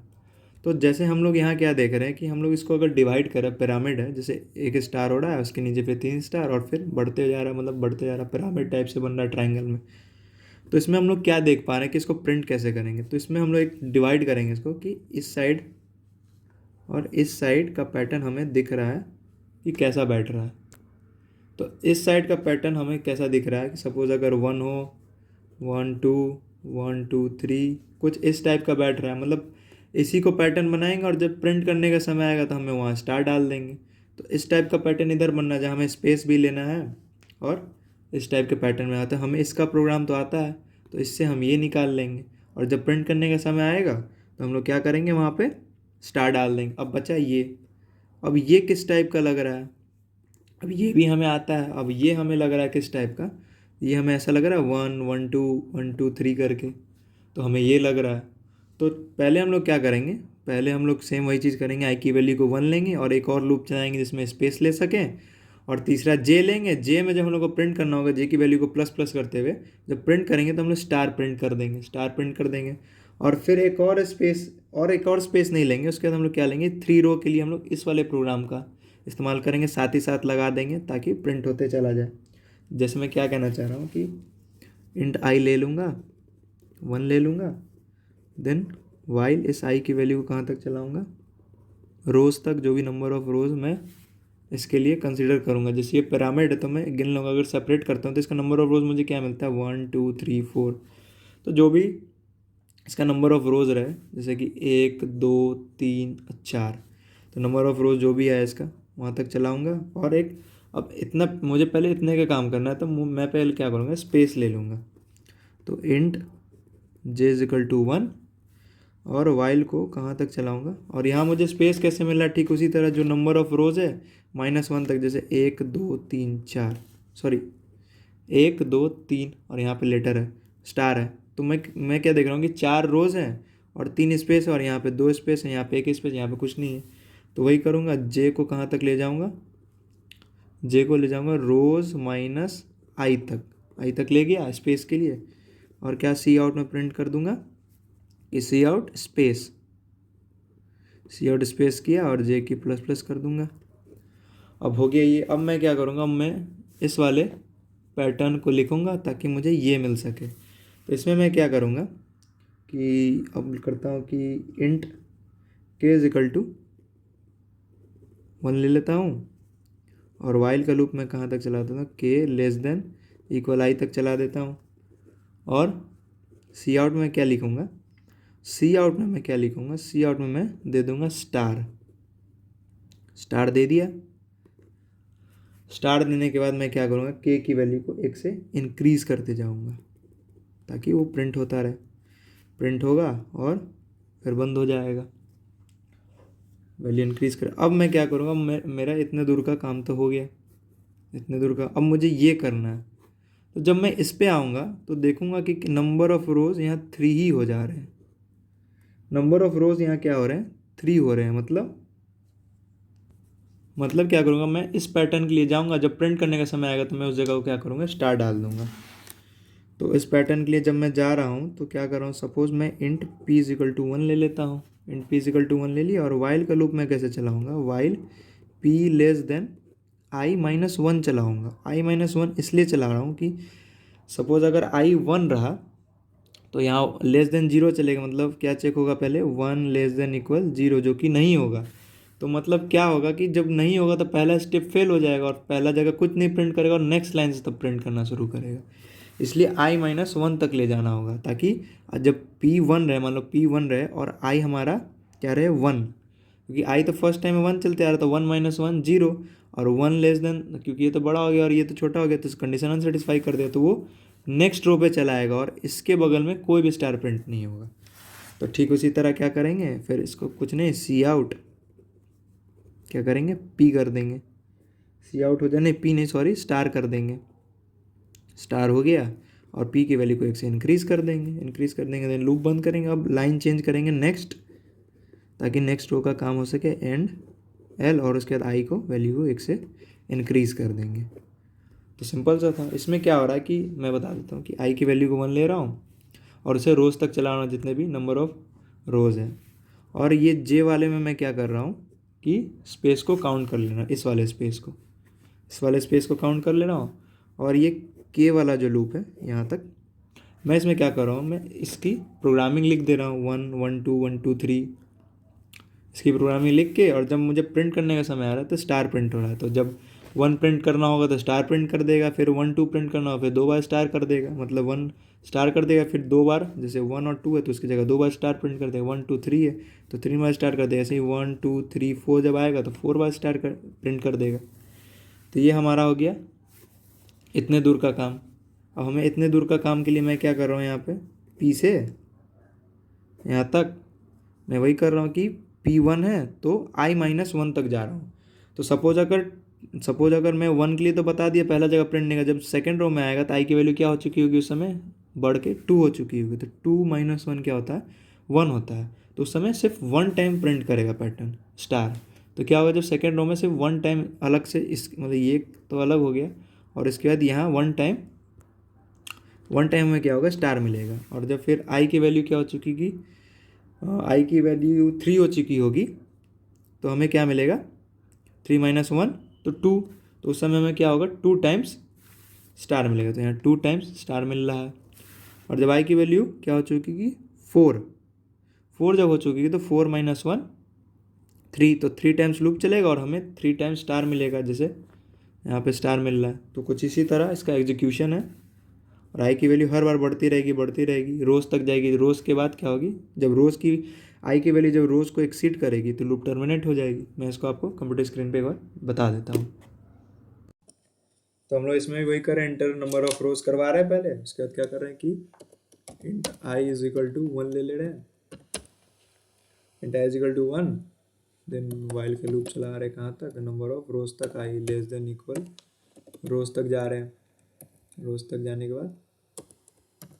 तो जैसे हम लोग यहाँ क्या देख रहे हैं कि हम लोग इसको अगर डिवाइड करें, पिरामिड है, जैसे एक स्टार हो रहा है, उसके नीचे पे 3 स्टार और फिर बढ़ते जा रहा है, मतलब बढ़ते जा रहा है, पिरामिड टाइप से बन रहा है ट्राइंगल में। तो इसमें हम लोग क्या देख पा रहे हैं कि इसको प्रिंट कैसे करेंगे। तो इसमें हम लोग एक डिवाइड करेंगे इसको कि इस साइड और इस साइड का पैटर्न हमें दिख रहा है कि कैसा बैठ रहा है। तो इस साइड का पैटर्न हमें कैसा दिख रहा है कि सपोज अगर 1 हो, 1 2 1 2 3 कुछ इस टाइप का बैठ रहा है, मतलब इसी को पैटर्न बनाएंगे और जब प्रिंट करने का समय आएगा तो हमें वहाँ स्टार डाल देंगे। तो इस टाइप का पैटर्न इधर बनना है जहाँ हमें स्पेस भी लेना है और इस टाइप के पैटर्न में आता है। हमें इसका प्रोग्राम तो आता है तो इससे हम ये निकाल लेंगे और जब प्रिंट करने का समय आएगा तो हम लोग क्या करेंगे, वहाँ पे स्टार डाल देंगे। अब बचा ये, अब ये किस टाइप का लग रहा है, अब ये भी हमें आता है। अब ये हमें लग रहा है किस टाइप का, ये हमें ऐसा लग रहा है 1 1 2 1 2 3 करके, तो हमें ये लग रहा है। तो पहले हम लोग क्या करेंगे, पहले हम लोग सेम वही चीज़ करेंगे, आई की वैल्यू को 1 लेंगे और एक और लूप चलाएंगे जिसमें स्पेस ले सकें, और तीसरा जे लेंगे। जे में जब हम लोग को प्रिंट करना होगा, जे की वैल्यू को प्लस प्लस करते हुए जब प्रिंट करेंगे तो हम लोग स्टार प्रिंट कर देंगे, स्टार प्रिंट कर देंगे। और फिर एक और स्पेस, और एक और स्पेस नहीं लेंगे, उसके बाद हम लोग क्या लेंगे, 3 रो के लिए हम लोग इस वाले प्रोग्राम का इस्तेमाल करेंगे, साथ ही साथ लगा देंगे ताकि प्रिंट होते चला जाए। जैसे मैं क्या कहना चाह रहा हूँ कि इंट आई ले लूँगा, 1 ले लूँगा, देन वाइल इस आई की वैल्यू को कहाँ तक चलाऊँगा, रोज़ तक, जो भी नंबर ऑफ रोज़ मैं इसके लिए कंसीडर करूँगा। जैसे ये पिरामिड है तो मैं गिन लूँगा, अगर सेपरेट करता हूँ तो इसका नंबर ऑफ रोज़ मुझे क्या मिलता है, 1 2 3 4। तो जो भी इसका नंबर ऑफ रोज़ रहे, जैसे कि 1 2 3 4, तो नंबर ऑफ रोज़ जो भी है इसका वहाँ तक चलाऊँगा। और एक, अब इतना मुझे पहले इतने का काम करना है तो मैं पहले क्या करूँगा, स्पेस ले लूँगा। तो int j is equal to 1 और वाइल को कहाँ तक चलाऊँगा, और यहाँ मुझे स्पेस कैसे मिला, ठीक उसी तरह जो नंबर ऑफ रोज़ है -1 तक, जैसे 1 2 3 4, सॉरी 1 2 3 और यहाँ पे लेटर है, स्टार है। तो मैं क्या देख रहा हूँ कि 4 रोज़ हैं और 3 स्पेस है, और यहाँ पे 2 स्पेस है, यहाँ पे 1 स्पेस, यहाँ पे कुछ नहीं है। तो वही करूँगा, जे को कहाँ तक ले जाऊँगा, जे को ले जाऊँगा रोज़ माइनस आई तक, आई तक ले गया स्पेस के लिए। और क्या सी आउट में प्रिंट कर दूंगा कि सी आउट स्पेस किया और जे की प्लस प्लस कर दूंगा। अब हो गया ये। अब मैं क्या करूँगा, अब मैं इस वाले पैटर्न को लिखूँगा ताकि मुझे ये मिल सके। तो इसमें मैं क्या करूँगा कि अब करता हूँ कि int k is equal to 1 ले लेता हूँ और वाइल का लूप मैं कहाँ तक चला देता हूँ, के लेस देन इक्वल आई तक चला देता हूँ। और सी आउट में क्या लिखूँगा, सी आउट में मैं दे दूँगा स्टार दे दिया। स्टार देने के बाद मैं क्या करूँगा, के की वैल्यू को 1 से इंक्रीज़ करते जाऊँगा ताकि वो प्रिंट होता रहे। प्रिंट होगा और फिर बंद हो जाएगा, वैल्यू इंक्रीज़ कर। अब मैं क्या करूँगा, मेरा इतने दूर का काम तो हो गया, इतने दूर का। अब मुझे ये करना है। तो जब मैं इस पे आऊँगा तो देखूँगा कि नंबर ऑफ़ रोज़ यहाँ 3 ही हो जा रहे हैं। नंबर ऑफ़ रोज़ यहाँ क्या हो रहे हैं, 3 हो रहे हैं। मतलब क्या करूँगा, मैं इस पैटर्न के लिए जाऊँगा, जब प्रिंट करने का समय आएगा तो मैं उस जगह को क्या करूँगा, स्टार डाल दूँगा। तो इस पैटर्न के लिए जब मैं जा रहा हूँ तो क्या कर रहा हूँ, सपोज़ मैं int p is equal to 1 ले लेता हूँ। Int p is equal to 1 ले लिया और वाइल का लूप मैं कैसे चलाऊँगा, while p less than i minus 1 चलाऊँगा। i माइनस 1 इसलिए चला रहा हूँ कि सपोज़ अगर i 1 रहा तो यहाँ लेस देन 0 चलेगा। मतलब क्या चेक होगा, पहले 1 लेस देन इक्वल 0, जो कि नहीं होगा। तो मतलब क्या होगा कि जब नहीं होगा तो पहला स्टेप फेल हो जाएगा और पहला जगह कुछ नहीं प्रिंट करेगा और नेक्स्ट लाइन से तब प्रिंट करना शुरू करेगा। इसलिए i माइनस 1 तक ले जाना होगा ताकि जब p1 रहे, मान लो p1 रहे और i हमारा क्या रहे 1, क्योंकि i तो फर्स्ट टाइम में 1 चलते आ रहा था। 1 माइनस 1 0 और 1 लेस देन, क्योंकि ये तो बड़ा हो गया और ये तो छोटा हो गया, तो कंडीशन अनसेटिस्फाई कर दिया तो वो नेक्स्ट रो पे चला आएगा और इसके बगल में कोई भी स्टार प्रिंट नहीं होगा। तो ठीक उसी तरह क्या करेंगे, फिर इसको कुछ नहीं, सी आउट क्या करेंगे, पी कर देंगे। सी आउट हो जाए, नहीं पी नहीं सॉरी, स्टार कर देंगे। स्टार हो गया और पी की वैल्यू को 1 से इंक्रीज़ कर देंगे। देन लूप बंद करेंगे। अब लाइन चेंज करेंगे नेक्स्ट, ताकि नेक्स्ट रो का काम हो सके एंड एल, और उसके बाद आई को वैल्यू को 1 से इंक्रीज़ कर देंगे। तो सिंपल सा था। इसमें क्या हो रहा है कि मैं बता देता हूँ कि आई की वैल्यू को 1 ले रहा हूँ और उसे रोज़ तक चला रहा हूँ, जितने भी नंबर ऑफ़ रोज़ है। और ये जे वाले में मैं क्या कर रहा हूँ कि स्पेस को काउंट कर लेना, इस वाले स्पेस को काउंट कर ले रहा हूँ। और ये के वाला जो लूप है यहाँ तक, मैं इसमें क्या कर रहा हूँ, मैं इसकी प्रोग्रामिंग लिख दे रहा हूँ 1 1 2 1 2 3, इसकी प्रोग्रामिंग लिख के। और जब मुझे प्रिंट करने का समय आ रहा है तो स्टार प्रिंट हो रहा है, तो जब 1 प्रिंट करना होगा तो स्टार प्रिंट कर देगा, फिर 1 2 प्रिंट करना होगा फिर 2 बार स्टार कर देगा, मतलब 1 स्टार कर देगा, फिर 2 बार, जैसे 1 और 2 है तो उसकी जगह 2 बार स्टार प्रिंट कर देगा। 1 2 3 है तो 3 बार स्टार कर देगा। ऐसे ही 1 2 3 4 जब आएगा तो 4 बार स्टार प्रिंट कर देगा। तो ये हमारा हो गया इतने दूर का काम। अब हमें इतने दूर का काम के लिए मैं क्या कर रहा हूँ, यहाँ पे पी से यहाँ तक मैं वही कर रहा हूँ कि P1 है तो i माइनस 1 तक जा रहा हूँ। तो सपोज अगर मैं 1 के लिए तो बता दिया पहला जगह प्रिंट नहीं का, जब सेकेंड रो में आएगा तो i की वैल्यू क्या हो चुकी होगी, उस समय बढ़ के 2 हो चुकी होगी। तो 2 माइनस 1 क्या होता है, 1 होता है। तो उस समय सिर्फ 1 टाइम प्रिंट करेगा पैटर्न स्टार। तो क्या होगा, जब सेकेंड रो में सिर्फ 1 टाइम अलग से, इस मतलब ये तो अलग हो गया और इसके बाद यहाँ 1 टाइम में क्या होगा, स्टार मिलेगा। और जब फिर i की वैल्यू क्या हो चुकी होगी, आई की वैल्यू 3 हो चुकी होगी तो हमें क्या मिलेगा, 3 माइनस 1 तो 2। तो उस समय में क्या होगा, 2 टाइम्स स्टार मिलेगा। तो यहाँ 2 टाइम्स स्टार मिल रहा है। और जब आई की वैल्यू क्या हो चुकी है, 4 जब हो चुकी है तो 4 माइनस 1 3, तो 3 टाइम्स लूप चलेगा और हमें 3 टाइम्स स्टार मिलेगा, जैसे यहाँ पे स्टार मिल रहा है। तो कुछ इसी तरह इसका एग्जीक्यूशन है। और आई की वैल्यू हर बार बढ़ती रहेगी, रोज़ तक जाएगी। रोज़ के बाद क्या होगी, जब रोज़ की आई की वैल्यू जब रोज़ को एक्सीड करेगी तो लूप टर्मिनेट हो जाएगी। मैं इसको आपको कंप्यूटर स्क्रीन पे एक बार बता देता हूँ। तो हम लोग इसमें भी वही करें, एंटर नंबर ऑफ रोज़ करवा रहे हैं पहले, उसके बाद क्या कर रहे हैं कि int i is equal to 1 ले रहे हैं। Int i is equal to 1, then while का लूप चला रहे हैं कहाँ तक, नंबर ऑफ रोज़ तक, i less than equal rows तक जा रहे हैं। रोज़ तक जाने के बाद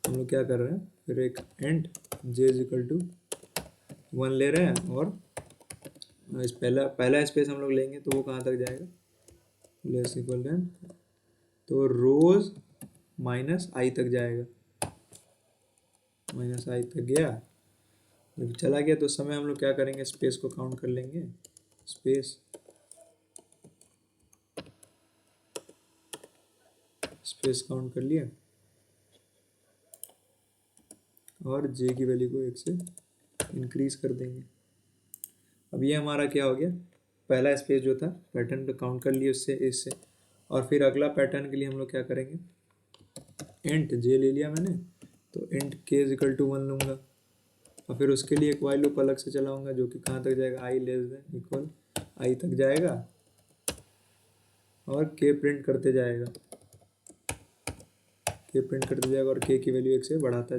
हम लोग क्या कर रहे हैं, फिर एक and j is equal to 1 ले रहे हैं। और इस पहला स्पेस हम लोग लेंगे तो वो कहाँ तक जाएगा, लेस इक्वल देन, तो रोज माइनस आई तक जाएगा। माइनस आई तक गया। जब चला गया तो उस समय हम लोग क्या करेंगे, स्पेस को काउंट कर लेंगे। स्पेस स्पेस काउंट कर लिया और जे की वैल्यू को 1 से इंक्रीज कर देंगे। अब ये हमारा क्या हो गया, पहला स्पेस जो था पैटर्न पे काउंट कर लिया उससे इससे। और फिर अगला पैटर्न के लिए हम लोग क्या करेंगे, इंट जे ले लिया मैंने, तो int k is equal to 1 लूँगा और फिर उसके लिए एक वाइल लूप अलग से चलाऊंगा जो कि कहाँ तक जाएगा, आई लेस देन इक्वल आई तक जाएगा और के प्रिंट करते जाएगा, के प्रिंट करते जाएगा और के की वैल्यू 1 से बढ़ाता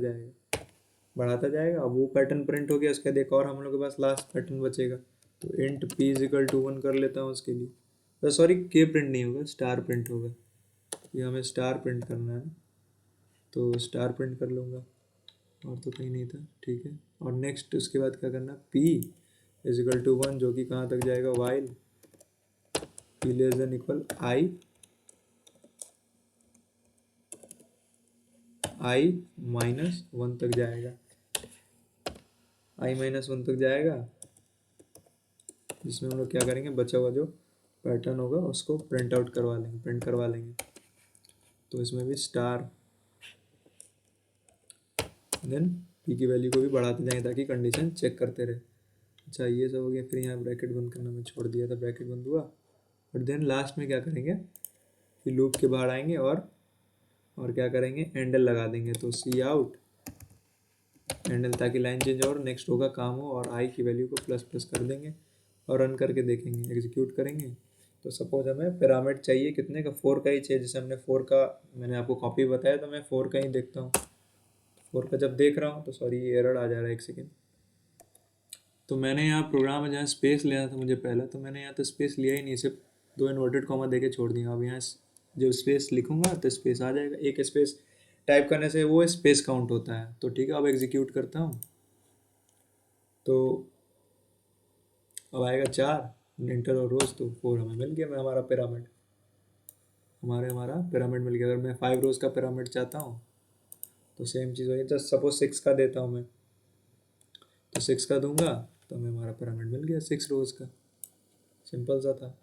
जाएगा। अब वो पैटर्न प्रिंट हो गया, उसके बाद एक और हम लोग के पास लास्ट पैटर्न बचेगा, तो int p is equal to 1 कर लेता हूँ उसके लिए। तो सॉरी, के प्रिंट नहीं होगा, स्टार प्रिंट होगा, ये हमें स्टार प्रिंट करना है, तो स्टार प्रिंट कर लूँगा और तो कहीं नहीं था, ठीक है। और नेक्स्ट उसके बाद क्या करना, पी इज इक्वल टू 1 जो कि कहाँ तक जाएगा, while P less than equal I minus 1 तक जाएगा, आई माइनस 1 तक जाएगा, जिसमें हम लोग क्या करेंगे, बचा हुआ जो पैटर्न होगा उसको प्रिंट करवा लेंगे। तो इसमें भी स्टार देन पी की वैल्यू को भी बढ़ाते जाएंगे ताकि कंडीशन चेक करते रहे। अच्छा ये सब हो गया, फिर यहाँ ब्रैकेट बंद करना मैं छोड़ दिया था, ब्रैकेट बंद हुआ और देन लास्ट में क्या करेंगे कि लूप के बाहर आएंगे और क्या करेंगे, एंडल लगा देंगे। तो सी आउट एंडल, ताकि लाइन चेंज और नेक्स्ट होगा काम हो, और आई की वैल्यू को प्लस प्लस कर देंगे और रन करके देखेंगे, एग्जीक्यूट करेंगे। तो सपोज हमें पिरामिड चाहिए कितने का, 4 का ही चाहिए। जैसे हमने 4 का मैंने आपको कॉपी बताया, तो मैं 4 का ही देखता हूँ। 4 का जब देख रहा हूँ तो सॉरी ये एरर आ जा रहा है, 1 सेकेंड। तो मैंने यहाँ प्रोग्राम में जहाँ स्पेस लेना था मुझे पहला, तो मैंने यहाँ तो स्पेस लिया ही नहीं, सिर्फ 2 इन्वर्टेड कॉमा दे के छोड़ दिया। अब यहाँ जब स्पेस लिखूंगा तो स्पेस आ जाएगा, एक स्पेस टाइप करने से वो स्पेस काउंट होता है। तो ठीक है, अब एग्जीक्यूट करता हूँ तो अब आएगा 4 इंटर और रोज, तो 4 हमें मिल गया, हमारा पिरामिड हमारा पिरामिड मिल गया। अगर मैं 5 रोज का पिरामिड चाहता हूँ तो सेम चीज़ होगी, जस्ट सपोज 6 का देता हूँ मैं, तो 6 का दूंगा तो हमें हमारा पिरामिड मिल गया 6 रोज का। सिंपल सा था।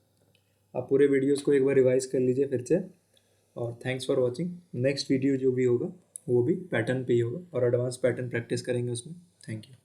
आप पूरे वीडियोस को एक बार रिवाइज कर लीजिए फिर से। और thanks for watching. Next video जो भी होगा वो भी पैटर्न पे ही होगा और एडवांस पैटर्न प्रैक्टिस करेंगे उसमें। Thank you.